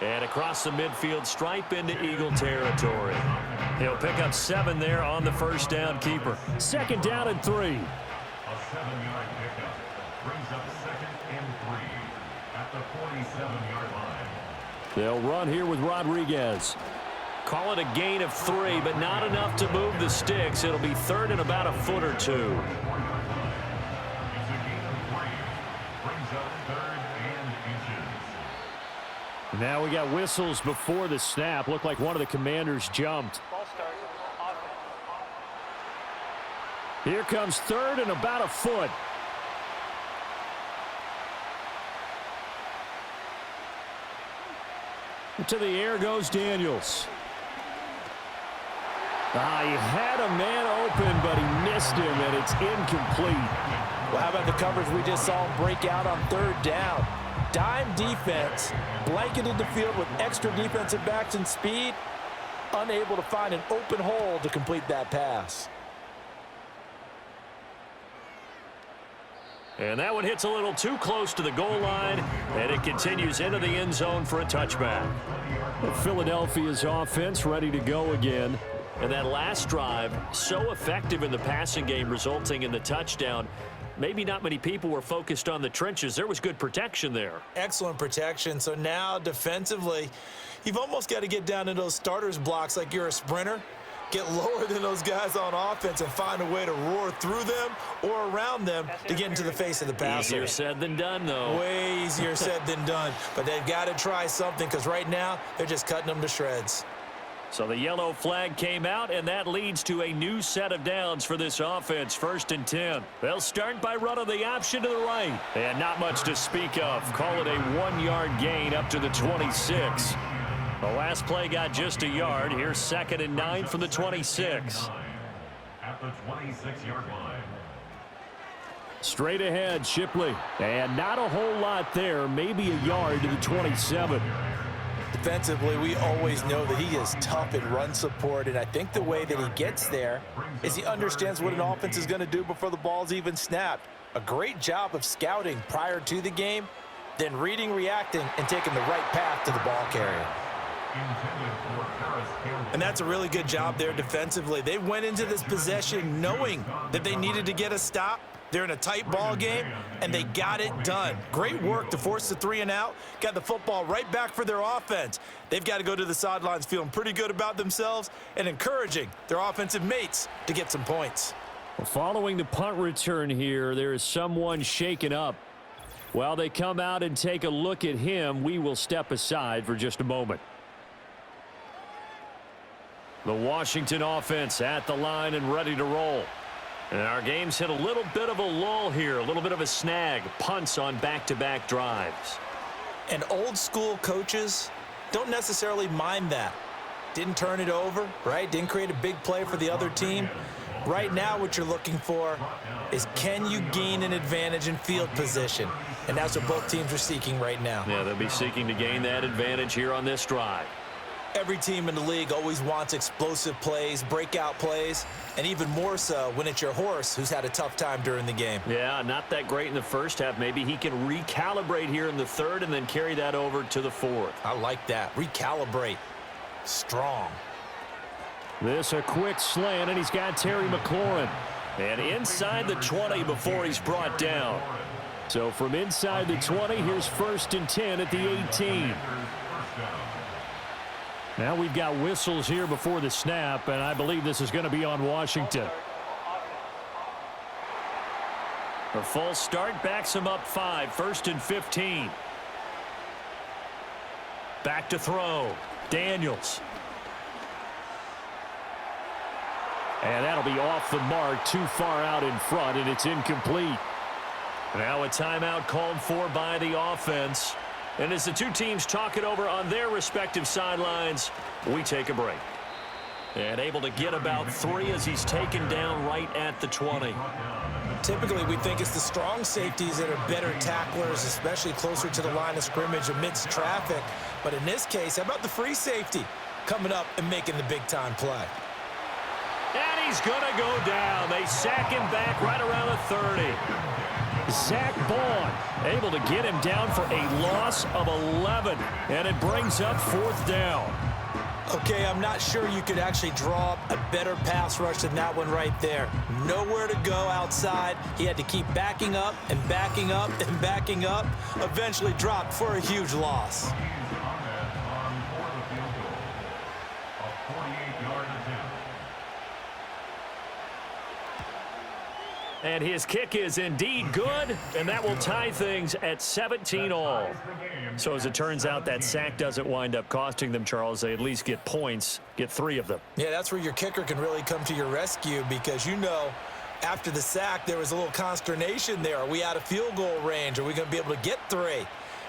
And across the midfield stripe into Eagle territory. He'll pick up 7 there on the first down keeper. 2nd down and 3. A 7-yard pickup brings up 2nd and 3 at the 47-yard line. They'll run here with Rodriguez. Call it a gain of 3, but not enough to move the sticks. It'll be 3rd and about a foot or 2. It's a gain of 3. Brings up 3rd and inches. Now we got whistles before the snap. Looked like one of the Commanders jumped. Ball start. Offense. Here comes 3rd and about a foot. To the air goes Daniels. He had a man open, but he missed him, and it's incomplete. Well, how about the coverage we just saw him break out on 3rd down? Dime defense, blanketed the field with extra defensive backs and speed, unable to find an open hole to complete that pass. And that one hits a little too close to the goal line, and it continues into the end zone for a touchback. Philadelphia's offense ready to go again. And that last drive, so effective in the passing game, resulting in the touchdown. Maybe not many people were focused on the trenches. There was good protection there. Excellent protection. So now defensively, you've almost got to get down in those starters blocks like you're a sprinter. Get lower than those guys on offense and find a way to roar through them or around them to get into the face of the passer. Easier said than done, though. Way easier said than done. But they've got to try something because right now they're just cutting them to shreds. So the yellow flag came out, and that leads to a new set of downs for this offense. 1st and 10. They'll start by running the option to the right. And not much to speak of. Call it a 1-yard gain up to the 26. The last play got just a yard. Here's 2nd and 9 from the 26. At the 26-yard line. Straight ahead, Shipley. And not a whole lot there. Maybe a yard to the 27. Defensively, we always know that he is tough in run support, and I think the way that he gets there is he understands what an offense is going to do before the ball's even snapped. A great job of scouting prior to the game, then reading, reacting, and taking the right path to the ball carrier. And that's a really good job there defensively. They went into this possession knowing that they needed to get a stop. They're in a tight ball game, and they got it done. Great work to force the 3 and out. Got the football right back for their offense. They've got to go to the sidelines feeling pretty good about themselves and encouraging their offensive mates to get some points. Well, following the punt return here, there is someone shaken up. While they come out and take a look at him, we will step aside for just a moment. The Washington offense at the line and ready to roll. And our game's hit a little bit of a lull here, a little bit of a snag. Punts on back-to-back drives. And old school coaches don't necessarily mind that. didn't turn it over, right? Didn't create a big play for the other team. Right now what you're looking for is, can you gain an advantage in field position? And that's what both teams are seeking right now. Yeah, they'll be seeking to gain that advantage here on this drive. Every team in the league always wants explosive plays, breakout plays, and even more so when it's your horse who's had a tough time during the game. Yeah, not that great in the first half. Maybe he can recalibrate here in the third and then carry that over to the fourth. I like that. Recalibrate. Strong. This a quick slant, and he's got Terry McLaurin. And inside the 20 before he's brought down. So from inside the 20, here's 1st and 10 at the 18. Now we've got whistles here before the snap, and I believe this is going to be on Washington. A false start backs him up 5, 1st and 15. Back to throw. Daniels. And that'll be off the mark, too far out in front, and it's incomplete. Now a timeout called for by the offense. And as the two teams talk it over on their respective sidelines, we take a break. And able to get about 3 as he's taken down right at the 20. Typically, we think it's the strong safeties that are better tacklers, especially closer to the line of scrimmage amidst traffic. But in this case, how about the free safety coming up and making the big-time play? And he's going to go down. They sack him back right around the 30. Zach Bond able to get him down for a loss of 11, and it brings up 4th down. Okay, I'm not sure you could actually draw up a better pass rush than that one right there. Nowhere to go outside. He had to keep backing up and backing up and backing up. Eventually dropped for a huge loss. And his kick is indeed good, and that will tie things at 17 all. So as it turns out, that sack doesn't wind up costing them, Charles. They at least get points, get 3 of them. Yeah, that's where your kicker can really come to your rescue, because you know after the sack there was a little consternation there. Are we out of field goal range? Are we going to be able to get 3?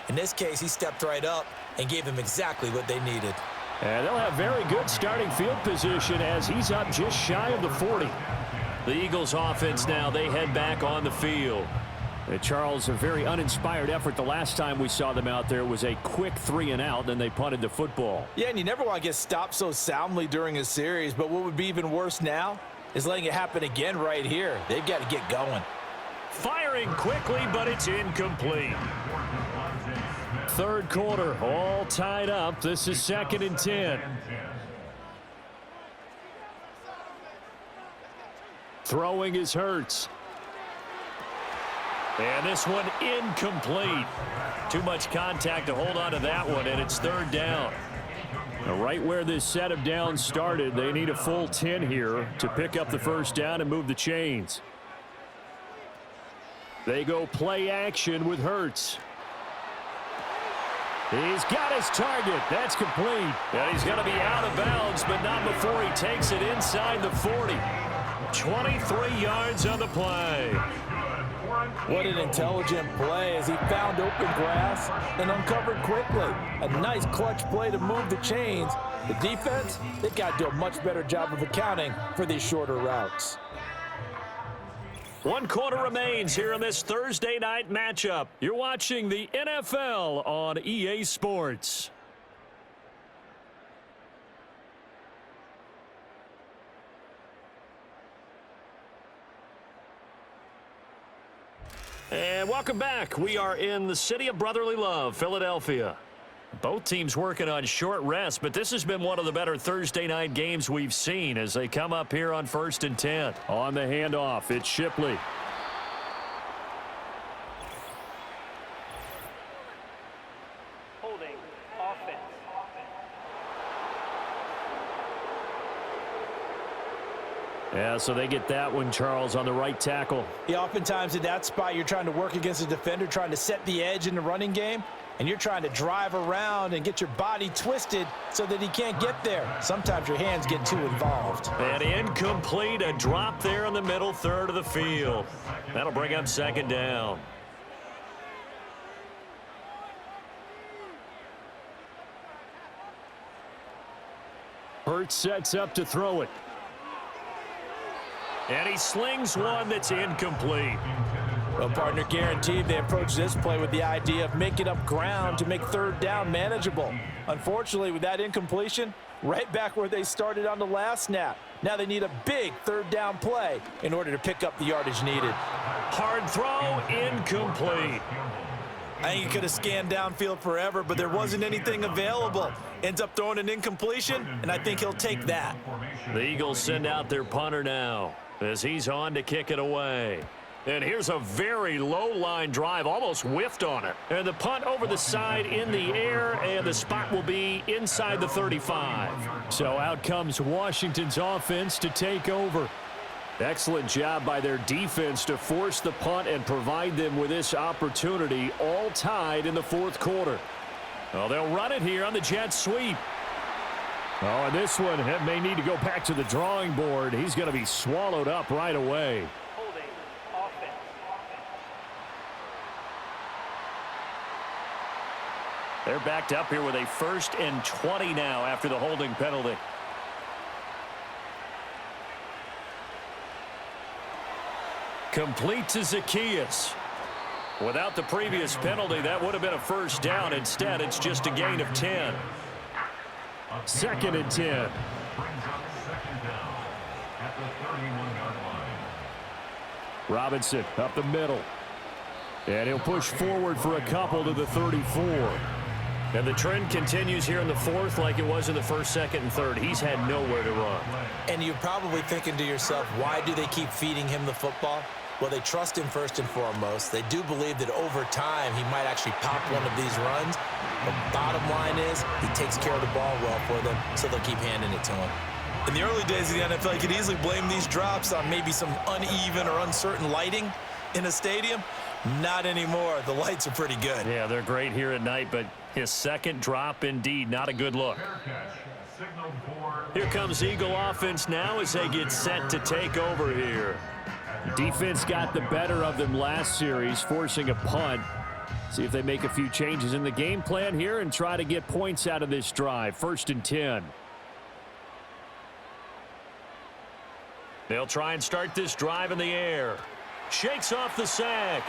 In this case, he stepped right up and gave them exactly what they needed. And they'll have very good starting field position as he's up just shy of the 40. The Eagles offense now, they head back on the field. Charles, a very uninspired effort. The last time we saw them out there was a quick 3 and out, then they punted the football. Yeah, and you never want to get stopped so soundly during a series, but what would be even worse now is letting it happen again right here. They've got to get going. Firing quickly, but it's incomplete. 3rd quarter, all tied up. This is 2nd and 10. Throwing is Hurts. And this one incomplete. Too much contact to hold on to that one, and it's 3rd down. Now, right where this set of downs started, they need a full 10 here to pick up the 1st down and move the chains. They go play action with Hurts. He's got his target. That's complete. And he's going to be out of bounds, but not before he takes it inside the 40. 23 yards on the play. What an intelligent play as he found open grass and uncovered quickly. A nice clutch play to move the chains. The defense, they've got to do a much better job of accounting for these shorter routes. 1 quarter remains here in this Thursday night matchup. You're watching the NFL on EA Sports. And welcome back. We are in the city of brotherly love, Philadelphia. Both teams working on short rest, but this has been one of the better Thursday night games we've seen as they come up here on 1st and 10. On the handoff, it's Shipley. Holding offense. Yeah, so they get that one, Charles, on the right tackle. Yeah, oftentimes in that spot, you're trying to work against a defender, trying to set the edge in the running game, and you're trying to drive around and get your body twisted so that he can't get there. Sometimes your hands get too involved. And incomplete, a drop there in the middle third of the field. That'll bring up 2nd down. Hurts sets up to throw it. And he slings one that's incomplete. Well, partner, guaranteed they approach this play with the idea of making up ground to make third down manageable. Unfortunately, with that incompletion, right back where they started on the last snap. Now they need a big third down play in order to pick up the yardage needed. Hard throw, incomplete. I think he could have scanned downfield forever, but there wasn't anything available. Ends up throwing an incompletion, and I think he'll take that. The Eagles send out their punter now as he's on to kick it away. And here's a very low-line drive, almost whiffed on it. And the punt over the side in the air, and the spot will be inside the 35. So out comes Washington's offense to take over. Excellent job by their defense to force the punt and provide them with this opportunity, all tied in the fourth quarter. Well, they'll run it here on the jet sweep. Oh, and this one may need to go back to the drawing board. He's going to be swallowed up right away. They're backed up here with a 1st and 20 now after the holding penalty. Complete to Zacchaeus. Without the previous penalty, that would have been a 1st down. Instead, it's just a gain of 10. 2nd and 10. Robinson up the middle. And he'll push forward for a couple to the 34. And the trend continues here in the 4th like it was in the 1st, 2nd, and 3rd. He's had nowhere to run. And you're probably thinking to yourself, why do they keep feeding him the football? Well, they trust him first and foremost. They do believe that over time he might actually pop one of these runs. The bottom line is he takes care of the ball well for them, so they'll keep handing it to him. In the early days of the NFL, you could easily blame these drops on maybe some uneven or uncertain lighting in a stadium. Not anymore. The lights are pretty good. Yeah, they're great here at night, but his 2nd drop, indeed, not a good look. Here comes Eagle offense now as they get set to take over here. Defense got the better of them last series, forcing a punt. See if they make a few changes in the game plan here and try to get points out of this drive. 1st and 10. They'll try and start this drive in the air. Shakes off the sack.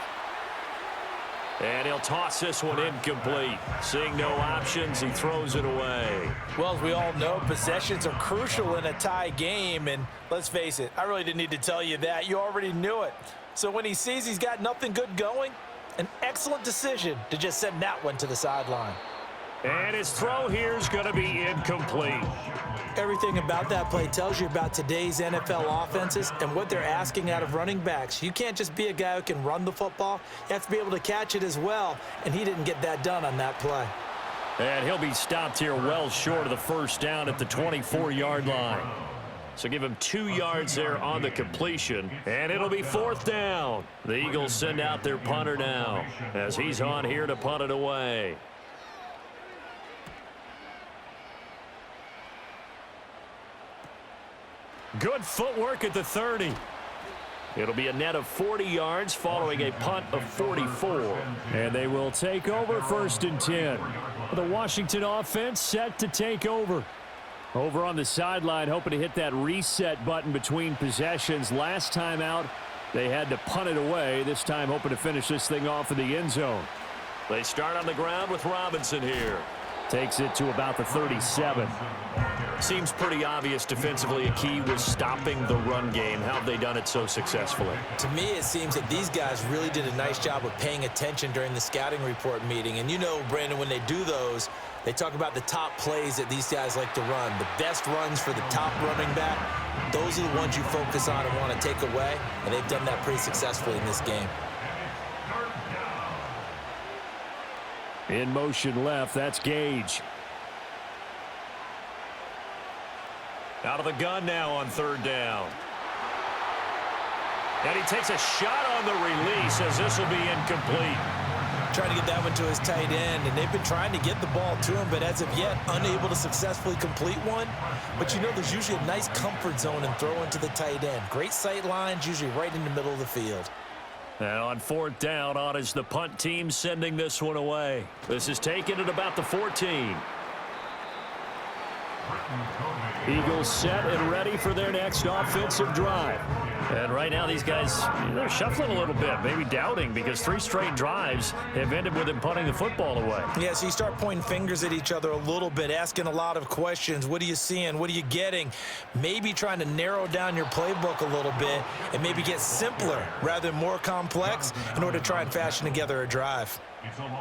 And he'll toss this one incomplete. Seeing no options, he throws it away. Well, as we all know, possessions are crucial in a tie game. And let's face it, I really didn't need to tell you that. You already knew it. So when he sees he's got nothing good going, an excellent decision to just send that one to the sideline. And his throw here is going to be incomplete. Everything about that play tells you about today's NFL offenses and what they're asking out of running backs. You can't just be a guy who can run the football. You have to be able to catch it as well, and he didn't get that done on that play. And he'll be stopped here well short of the 1st down at the 24-yard line. So give him 2 yards there on the completion, and it'll be 4th down. The Eagles send out their punter now as he's on here to punt it away. Good footwork at the 30. It'll be a net of 40 yards following a punt of 44. And they will take over 1st and 10. The Washington offense set to take over. Over on the sideline, hoping to hit that reset button between possessions. Last time out, they had to punt it away. This time hoping to finish this thing off in the end zone. They start on the ground with Robinson here. Takes it to about the 37. Seems pretty obvious defensively a key was stopping the run game. How have they done it so successfully? To me, it seems that these guys really did a nice job of paying attention during the scouting report meeting. And you know, Brandon, when they do those, they talk about the top plays that these guys like to run. The best runs for the top running back, those are the ones you focus on and want to take away. And they've done that pretty successfully in this game. In motion left, that's Gage. Out of the gun now on 3rd down. And he takes a shot on the release as this will be incomplete. Trying to get that one to his tight end, and they've been trying to get the ball to him, but as of yet, unable to successfully complete one. But you know, there's usually a nice comfort zone in throwing to the tight end. Great sight lines, usually right in the middle of the field. And on 4th down, on is the punt team sending this one away. This is taken at about the 14. Eagles set and ready for their next offensive drive. And right now, these guys, they're shuffling a little bit, maybe doubting, because 3 straight drives have ended with them punting the football away. Yeah, so you start pointing fingers at each other a little bit, asking a lot of questions. What are you seeing? What are you getting? Maybe trying to narrow down your playbook a little bit and maybe get simpler rather than more complex in order to try and fashion together a drive.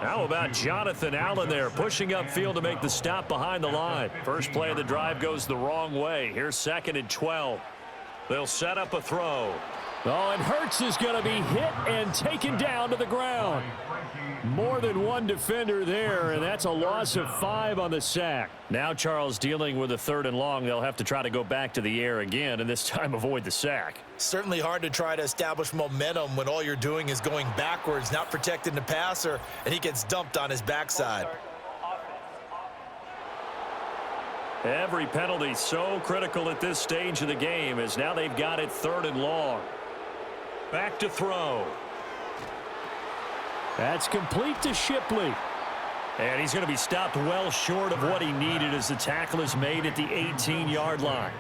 How about Jonathan Allen there, pushing upfield to make the stop behind the line? First play of the drive goes the wrong way. Here's 2nd and 12. They'll set up a throw. Oh, and Hurts is going to be hit and taken down to the ground. More than one defender there, and that's a loss of 5 on the sack. Now Charles dealing with a 3rd and long. They'll have to try to go back to the air again, and this time avoid the sack. Certainly hard to try to establish momentum when all you're doing is going backwards, not protecting the passer, and he gets dumped on his backside. Every penalty so critical at this stage of the game, as now they've got it 3rd and long. Back to throw. That's complete to Shipley. And he's going to be stopped well short of what he needed as the tackle is made at the 18-yard line.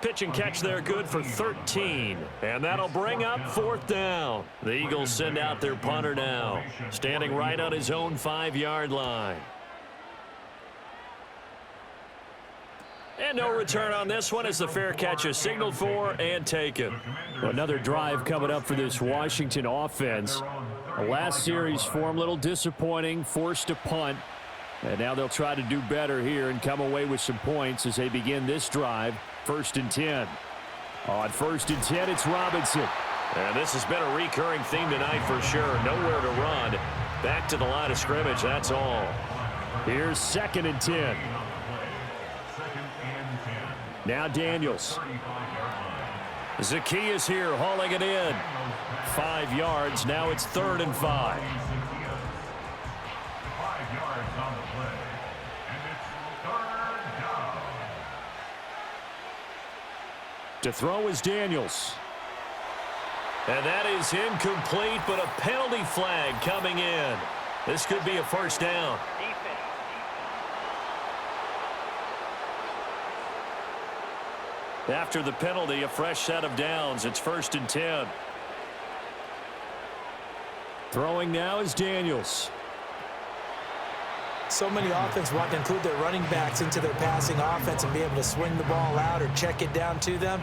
Pitch and catch there good for 13. And that'll bring up 4th down. The Eagles send out their punter now, standing right on his own 5-yard line. And no return on this one as the fair catch is signaled for and taken. Another drive coming up for this Washington offense. The last series for them, a little disappointing, forced to punt. And now they'll try to do better here and come away with some points as they begin this drive. 1st and 10. On 1st and 10, it's Robinson. And this has been a recurring theme tonight for sure. Nowhere to run. Back to the line of scrimmage, that's all. Here's 2nd and 10. Now Daniels. Zacchaeus here hauling it in. 5 yards. Now it's 3rd and 5. 5 yards on the play. And it's 3rd down. To throw is Daniels. And that is incomplete, but a penalty flag coming in. This could be a 1st down. After the penalty, a fresh set of downs. It's 1st and 10. Throwing now is Daniels. So many offenses want to include their running backs into their passing offense and be able to swing the ball out or check it down to them.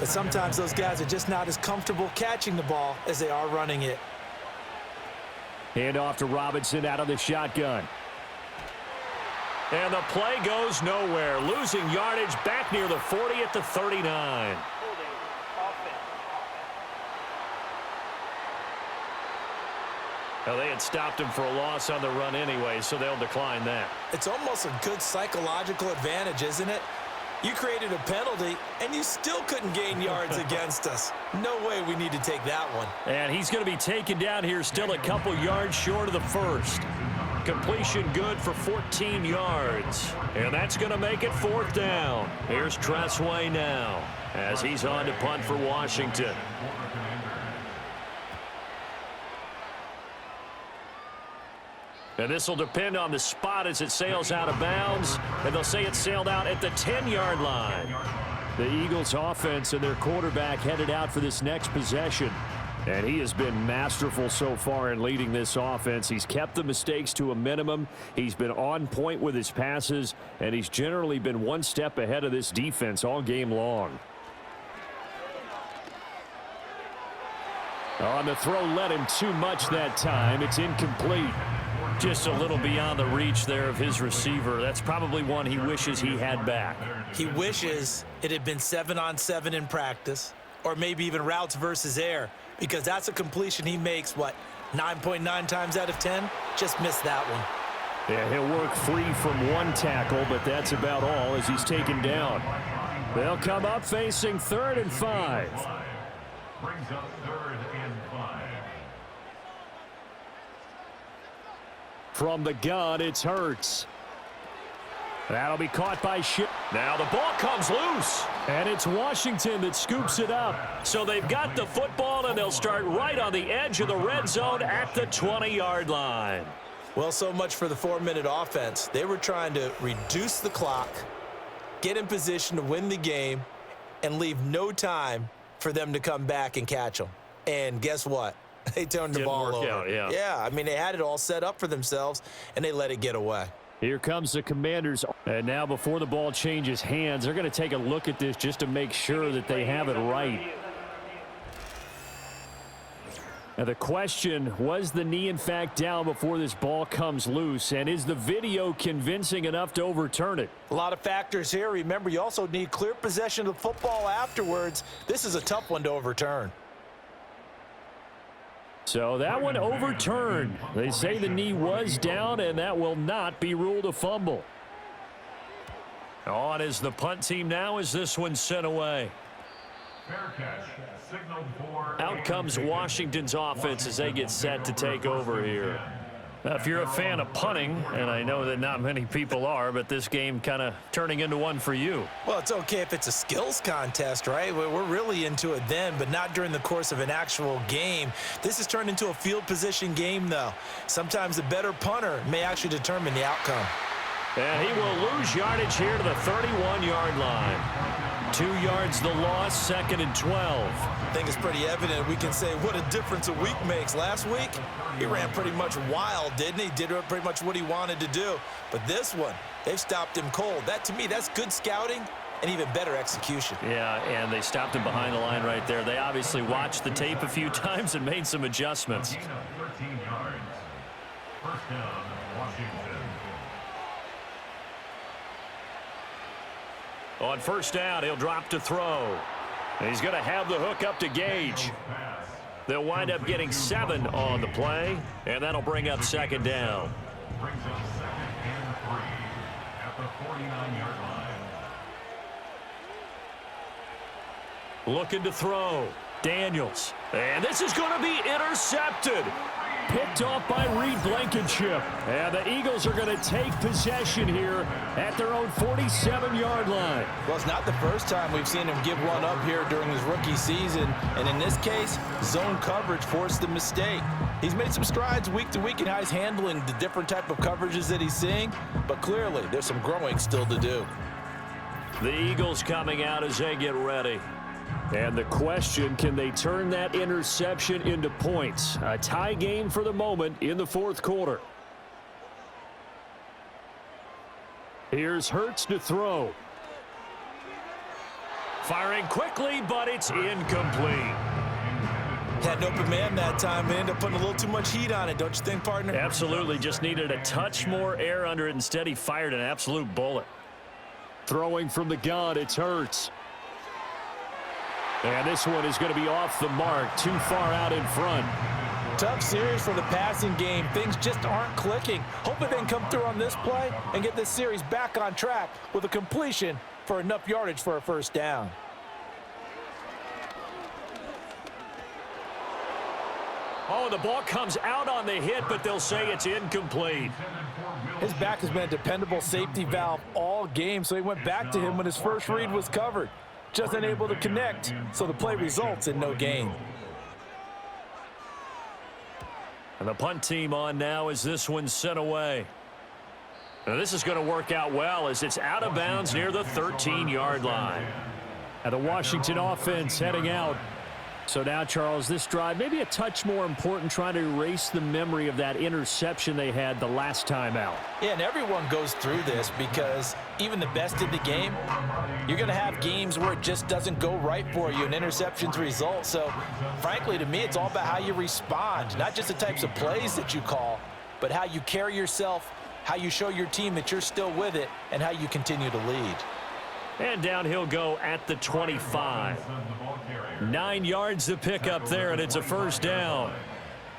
But sometimes those guys are just not as comfortable catching the ball as they are running it. Hand off to Robinson out of the shotgun. And the play goes nowhere. Losing yardage back near the 40 at the 39. Well, they had stopped him for a loss on the run anyway, so they'll decline that. It's almost a good psychological advantage, isn't it? You created a penalty, and you still couldn't gain yards against us. No way we need to take that one. And he's going to be taken down here still a couple yards short of the 1st. Completion good for 14 yards. And that's going to make it 4th down. Here's Tressway now as he's on to punt for Washington. And this will depend on the spot as it sails out of bounds. And they'll say it sailed out at the 10-yard line. The Eagles offense and their quarterback headed out for this next possession. And he has been masterful so far in leading this offense. He's kept the mistakes to a minimum. He's been on point with his passes, and he's generally been one step ahead of this defense all game long. On the throw, led him too much that time. It's incomplete. Just a little beyond the reach there of his receiver. That's probably one he wishes he had back. He wishes it had been 7-on-7 in practice, or maybe even routes versus air, because that's a completion he makes, 9.9 times out of 10? Just missed that one. Yeah, he'll work free from one tackle, but that's about all as he's taken down. They'll come up facing 3rd and 5. Brings up 3rd and 5. From the gun, it's Hurts. That'll be caught by Shipp. Now the ball comes loose. And it's Washington that scoops it up. So they've got the football, and they'll start right on the edge of the red zone at the 20-yard line. Well, so much for the 4-minute offense. They were trying to reduce the clock, get in position to win the game, and leave no time for them to come back and catch them. And guess what? They turned the ball over. Out, yeah. Yeah, I mean, they had it all set up for themselves, and they let it get away. Here comes the Commanders. And now before the ball changes hands, they're going to take a look at this just to make sure that they have it right. Now the question, was the knee in fact down before this ball comes loose? And is the video convincing enough to overturn it? A lot of factors here. Remember, you also need clear possession of the football afterwards. This is a tough one to overturn. So that one overturned. They say the knee was down, and that will not be ruled a fumble. On is the punt team now as this one sent away. Fair catch. Signaled for. Out comes Washington's offense as they get set to take over here. Now, if you're a fan of punting, and I know that not many people are, but this game kind of turning into one for you. Well, it's okay if it's a skills contest, right? We're really into it then, but not during the course of an actual game. This has turned into a field position game, though. Sometimes the better punter may actually determine the outcome. And he will lose yardage here to the 31-yard line. 2 yards the loss, 2nd and 12. I think it's pretty evident. We can say what a difference a week makes. Last week, he ran pretty much wild, didn't he? Did pretty much what he wanted to do. But this one, they've stopped him cold. That, to me, that's good scouting and even better execution. Yeah, and they stopped him behind the line right there. They obviously watched the tape a few times and made some adjustments. 13 yards. First down, Washington. On first down, he'll drop to throw. He's going to have the hook up to Gage. They'll wind up getting 7 on the play, and that'll bring up 2nd down. Brings up 2nd and 3 at the 49-yard line. Looking to throw. Daniels. And this is going to be intercepted. Picked off by Reed Blankenship. And the Eagles are going to take possession here at their own 47-yard line. Well, it's not the first time we've seen him give one up here during his rookie season. And in this case, zone coverage forced the mistake. He's made some strides week to week in how he's handling the different type of coverages that he's seeing. But clearly, there's some growing still to do. The Eagles coming out as they get ready. And the question, can they turn that interception into points? A tie game for the moment in the 4th quarter. Here's Hurts to throw. Firing quickly, but it's incomplete. Had an open man that time and ended up putting a little too much heat on it, don't you think, partner? Absolutely, just needed a touch more air under it. Instead, he fired an absolute bullet. Throwing from the gun, it's Hurts. And this one is going to be off the mark, too far out in front. Tough series for the passing game. Things just aren't clicking. Hopefully they can come through on this play and get this series back on track with a completion for enough yardage for a first down. Oh, the ball comes out on the hit, but they'll say it's incomplete. His back has been a dependable safety valve all game, so he went back to him when his first read was covered. Just unable to connect, so the play results in no gain. And the punt team on now as this one's sent away. Now this is going to work out well as it's out of bounds near the 13-yard line. And the Washington offense heading out. So now, Charles, this drive maybe a touch more important, trying to erase the memory of that interception they had the last time out. Yeah, and everyone goes through this because even the best in the game, you're going to have games where it just doesn't go right for you and interceptions result. So, frankly, to me, it's all about how you respond, not just the types of plays that you call, but how you carry yourself, how you show your team that you're still with it, and how you continue to lead. And down he'll go at the 25. 9 yards to pick up there, and it's a first down.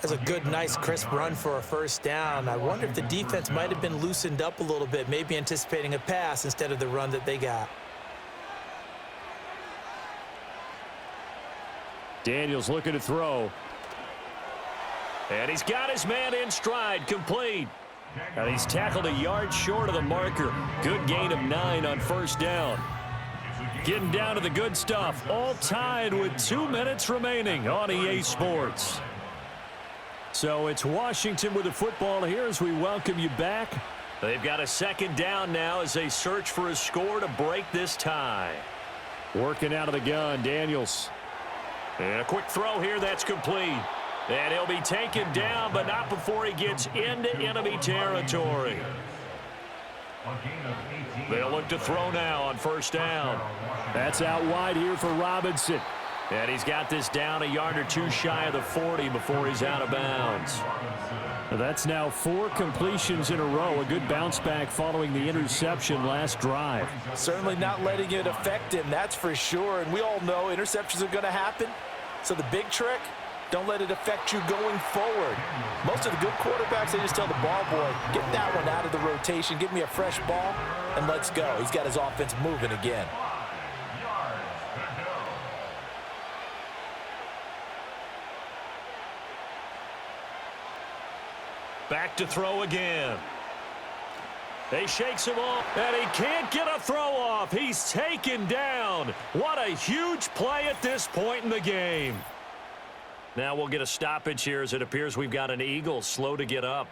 That's a good, nice, crisp run for a first down. I wonder if the defense might have been loosened up a little bit, maybe anticipating a pass instead of the run that they got. Daniels looking to throw. And he's got his man in stride, complete. And he's tackled a yard short of the marker. Good gain of 9 on first down. Getting down to the good stuff. All tied with 2 minutes remaining on EA Sports. So it's Washington with the football here as we welcome you back. They've got a second down now as they search for a score to break this tie. Working out of the gun, Daniels. And a quick throw here that's complete. And he'll be taken down, but not before he gets into enemy territory. They'll look to throw now on first down. That's out wide here for Robinson. And he's got this down a yard or two shy of the 40 before he's out of bounds. That's now 4 completions in a row. A good bounce back following the interception last drive. Certainly not letting it affect him, that's for sure. And we all know interceptions are going to happen. So the big trick, don't let it affect you going forward. Most of the good quarterbacks, they just tell the ball boy, get that one out of the rotation, give me a fresh ball, and let's go. He's got his offense moving again. Back to throw again. He shakes him off, and he can't get a throw off. He's taken down. What a huge play at this point in the game. Now we'll get a stoppage here as it appears we've got an Eagle slow to get up.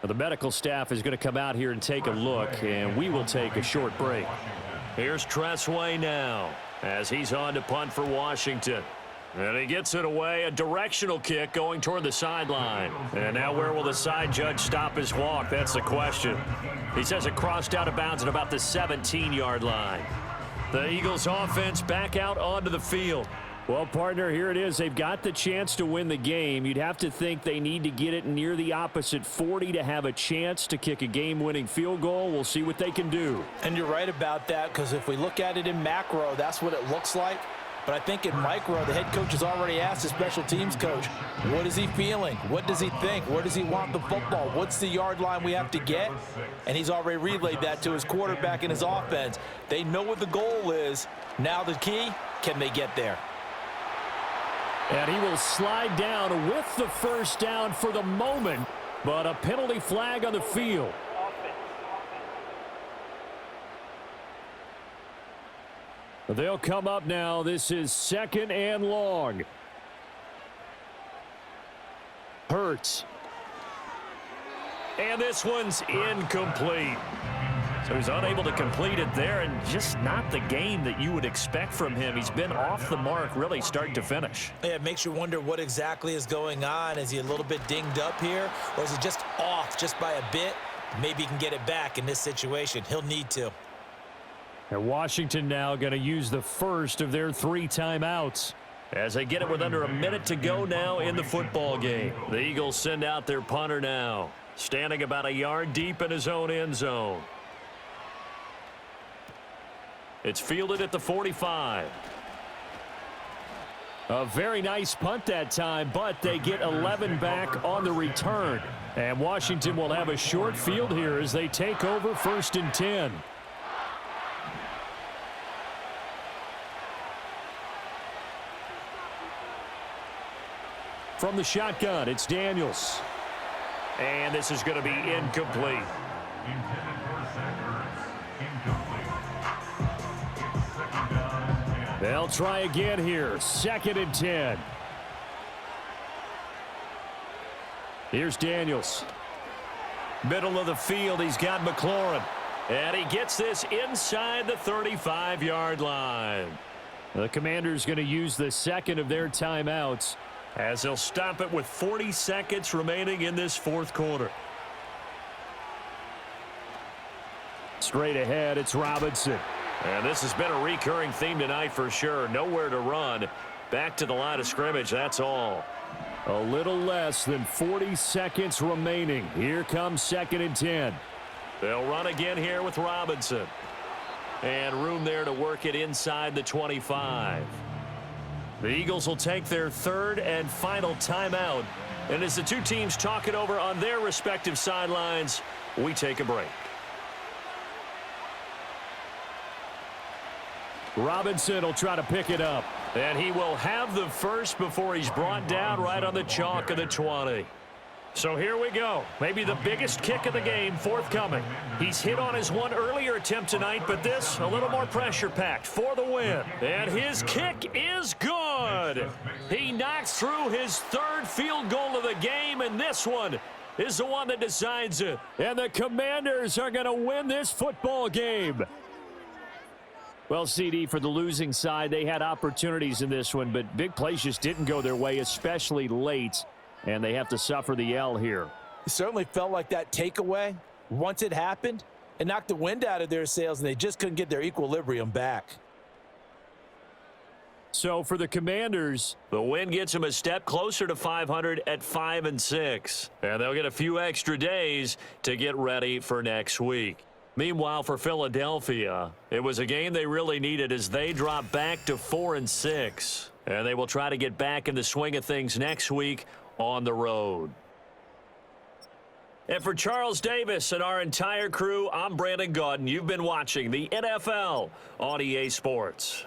Well, the medical staff is going to come out here and take a look, and we will take a short break. Here's Tressway now as he's on to punt for Washington. And he gets it away, a directional kick going toward the sideline. And now where will the side judge stop his walk? That's the question. He says it crossed out of bounds at about the 17-yard line. The Eagles offense back out onto the field. Well, partner, here it is. They've got the chance to win the game. You'd have to think they need to get it near the opposite 40 to have a chance to kick a game-winning field goal. We'll see what they can do. And you're right about that, because if we look at it in macro, that's what it looks like. But I think in micro, the head coach has already asked the special teams coach, what is he feeling? What does he think? Where does he want the football? What's the yard line we have to get? And he's already relayed that to his quarterback and his offense. They know what the goal is. Now the key, can they get there? And he will slide down with the first down for the moment, but a penalty flag on the field. They'll come up now. This is 2nd and long. Hurts. And this one's incomplete. So he's unable to complete it there, and just not the game that you would expect from him. He's been off the mark really start to finish. Yeah, it makes you wonder what exactly is going on. Is he a little bit dinged up here, or is he just off just by a bit? Maybe he can get it back in this situation. He'll need to. And Washington now going to use the first of their 3 timeouts. As they get it with under a minute to go now in the football game. The Eagles send out their punter now, standing about a yard deep in his own end zone. It's fielded at the 45. A very nice punt that time, but they get 11 back on the return. And Washington will have a short field here as they take over 1st and 10. From the shotgun, it's Daniels. And this is going to be incomplete. They'll try again here. 2nd and 10. Here's Daniels. Middle of the field, he's got McLaurin. And he gets this inside the 35-yard line. The Commanders going to use the 2nd of their timeouts, as they'll stop it with 40 seconds remaining in this 4th quarter. Straight ahead, it's Robinson. And this has been a recurring theme tonight for sure. Nowhere to run. Back to the line of scrimmage, that's all. A little less than 40 seconds remaining. Here comes 2nd and 10. They'll run again here with Robinson. And room there to work it inside the 25. The Eagles will take their 3rd and final timeout. And as the two teams talk it over on their respective sidelines, we take a break. Robinson will try to pick it up. And he will have the first before he's brought down right on the chalk of the 20. So here we go. Maybe the biggest kick of the game forthcoming. He's hit on his one earlier attempt tonight, but this a little more pressure-packed for the win. And his kick is good. He knocks through his 3rd field goal of the game, and this one is the one that decides it. And the Commanders are going to win this football game. Well, CD, for the losing side, they had opportunities in this one, but big plays just didn't go their way, especially late, and they have to suffer the L here. It certainly felt like that takeaway, once it happened, it knocked the wind out of their sails, and they just couldn't get their equilibrium back. So for the Commanders, the win gets them a step closer to 500 at 5-6. And they'll get a few extra days to get ready for next week. Meanwhile, for Philadelphia, it was a game they really needed as they drop back to 4-6. And they will try to get back in the swing of things next week on the road. And for Charles Davis and our entire crew, I'm Brandon Gaudin. You've been watching the NFL on EA Sports.